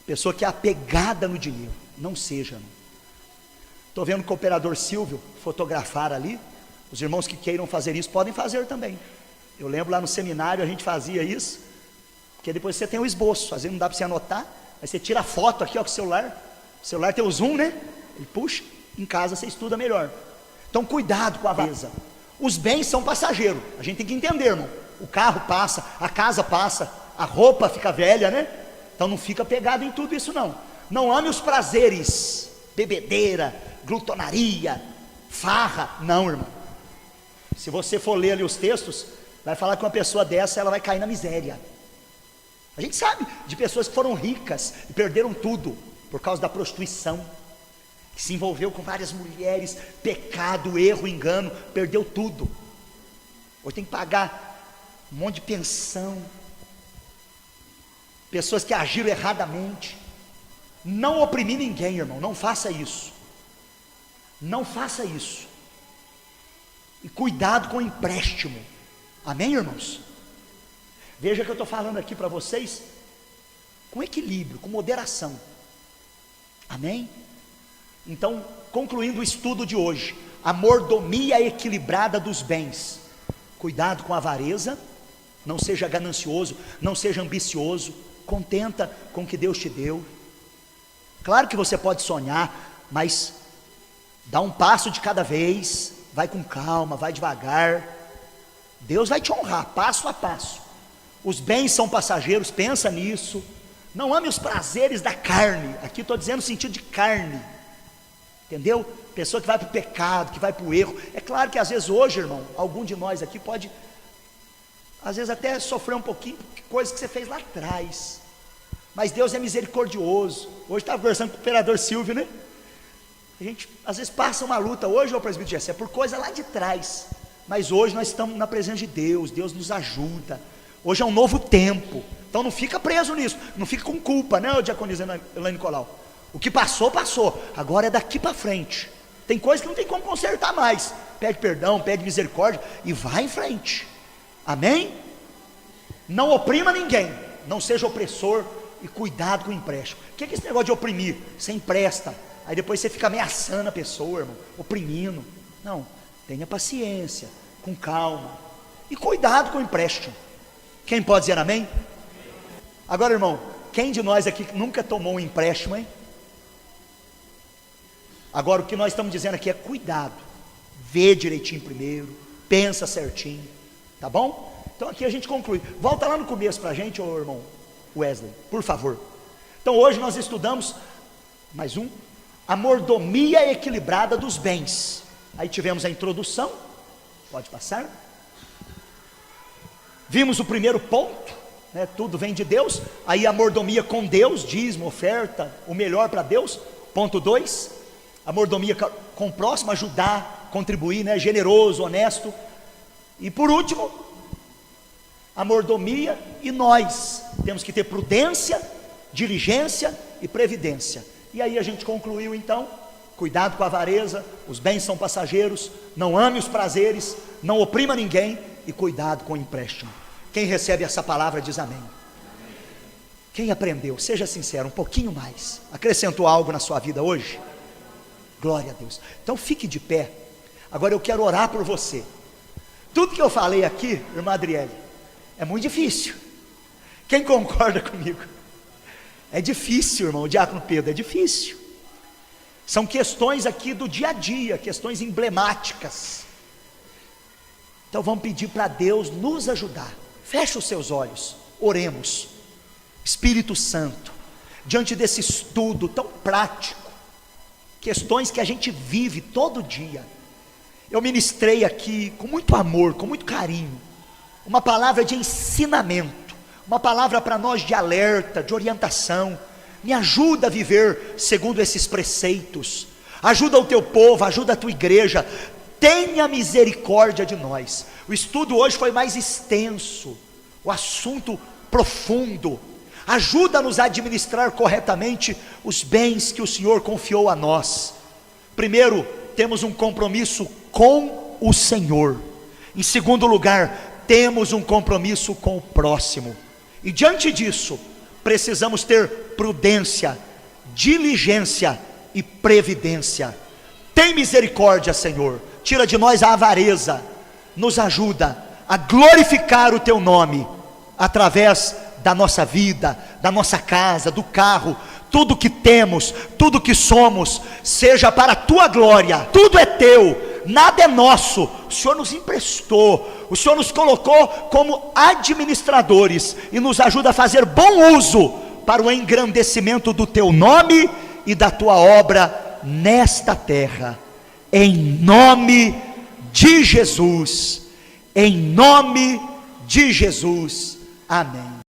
Pessoa que é apegada no dinheiro. Não seja. Estou vendo o cooperador Silvio fotografar ali. Os irmãos que queiram fazer isso podem fazer também. Eu lembro lá no seminário a gente fazia isso, porque depois você tem o esboço, às vezes não dá para você anotar, aí você tira a foto aqui ó, com o celular tem o zoom, né? Ele puxa, em casa você estuda melhor. Então cuidado com a avareza. Os bens são passageiros, a gente tem que entender, irmão. O carro passa, a casa passa, a roupa fica velha, né? Então não fica pegado em tudo isso não. Não ame os prazeres, bebedeira, glutonaria, farra, não, irmão. Se você for ler ali os textos, vai falar que uma pessoa dessa, ela vai cair na miséria. A gente sabe de pessoas que foram ricas e perderam tudo por causa da prostituição, que se envolveu com várias mulheres, pecado, erro, engano, perdeu tudo. Hoje tem que pagar um monte de pensão. Pessoas que agiram erradamente. Não oprimir ninguém, irmão, não faça isso. Não faça isso. E cuidado com o empréstimo. Amém, irmãos? Veja que eu estou falando aqui para vocês com equilíbrio, com moderação. Amém? Então, concluindo o estudo de hoje, a mordomia equilibrada dos bens. Cuidado com a avareza, não seja ganancioso, não seja ambicioso, contenta com o que Deus te deu. Claro que você pode sonhar, mas dá um passo de cada vez, vai com calma, vai devagar. Deus vai te honrar, passo a passo. Os bens são passageiros, pensa nisso. Não ame os prazeres da carne, aqui estou dizendo no sentido de carne, entendeu? Pessoa que vai para o pecado, que vai para o erro. É claro que às vezes hoje, irmão, algum de nós aqui pode, às vezes até sofrer um pouquinho, coisa que você fez lá atrás, mas Deus é misericordioso. Hoje estava conversando com o operador Silvio, né? A gente às vezes passa uma luta hoje, ô presbítero Jesse, é por coisa lá de trás, mas hoje nós estamos na presença de Deus, Deus nos ajuda. Hoje é um novo tempo, então não fica preso nisso, não fica com culpa, né, diaconisa Elaine Nicolau? O que passou, passou, agora é daqui para frente. Tem coisa que não tem como consertar mais. Pede perdão, pede misericórdia e vai em frente. Amém? Não oprima ninguém, não seja opressor e cuidado com o empréstimo. O que é esse negócio de oprimir? Você empresta, aí depois você fica ameaçando a pessoa, irmão, oprimindo. Não, tenha paciência, com calma e cuidado com o empréstimo. Quem pode dizer amém? Agora, irmão, quem de nós aqui nunca tomou um empréstimo, hein? Agora o que nós estamos dizendo aqui é cuidado, vê direitinho primeiro, pensa certinho, tá bom? Então aqui a gente conclui. Volta lá no começo para a gente, ô irmão Wesley, por favor. Então hoje nós estudamos mais um, a mordomia equilibrada dos bens. Aí tivemos a introdução, pode passar. Vimos o primeiro ponto, né, tudo vem de Deus. Aí a mordomia com Deus, dízimo, oferta, o melhor para Deus. Ponto 2, a mordomia com o próximo, ajudar, contribuir, né, generoso, honesto. E por último, a mordomia e nós temos que ter prudência, diligência e previdência. E aí a gente concluiu então, cuidado com a avareza, os bens são passageiros, não ame os prazeres, não oprima ninguém e cuidado com o empréstimo. Quem recebe essa palavra diz amém. Quem aprendeu, seja sincero, um pouquinho mais, acrescentou algo na sua vida hoje? Glória a Deus. Então fique de pé. Agora eu quero orar por você. Tudo que eu falei aqui, irmã Adriele, é muito difícil. Quem concorda comigo? É difícil, irmão, o diácono Pedro, é difícil. São questões aqui do dia a dia, questões emblemáticas. Então vamos pedir para Deus nos ajudar. Feche os seus olhos, oremos. Espírito Santo, diante desse estudo tão prático, questões que a gente vive todo dia, eu ministrei aqui com muito amor, com muito carinho, uma palavra de ensinamento, uma palavra para nós de alerta, de orientação. Me ajuda a viver segundo esses preceitos, ajuda o teu povo, ajuda a tua igreja, tenha misericórdia de nós. O estudo hoje foi mais extenso, o assunto profundo. Ajuda-nos a administrar corretamente os bens que o Senhor confiou a nós. Primeiro, temos um compromisso com o Senhor. Em segundo lugar, temos um compromisso com o próximo. E diante disso, precisamos ter prudência, diligência e previdência. Tem misericórdia, Senhor. Tira de nós a avareza. Nos ajuda a glorificar o Teu nome através da nossa vida, da nossa casa, do carro. Tudo que temos, tudo que somos, seja para a Tua glória. Tudo é Teu, nada é nosso. O Senhor nos emprestou, o Senhor nos colocou como administradores e nos ajuda a fazer bom uso para o engrandecimento do Teu nome e da Tua obra nesta terra. Em nome de Jesus, em nome de Jesus, amém.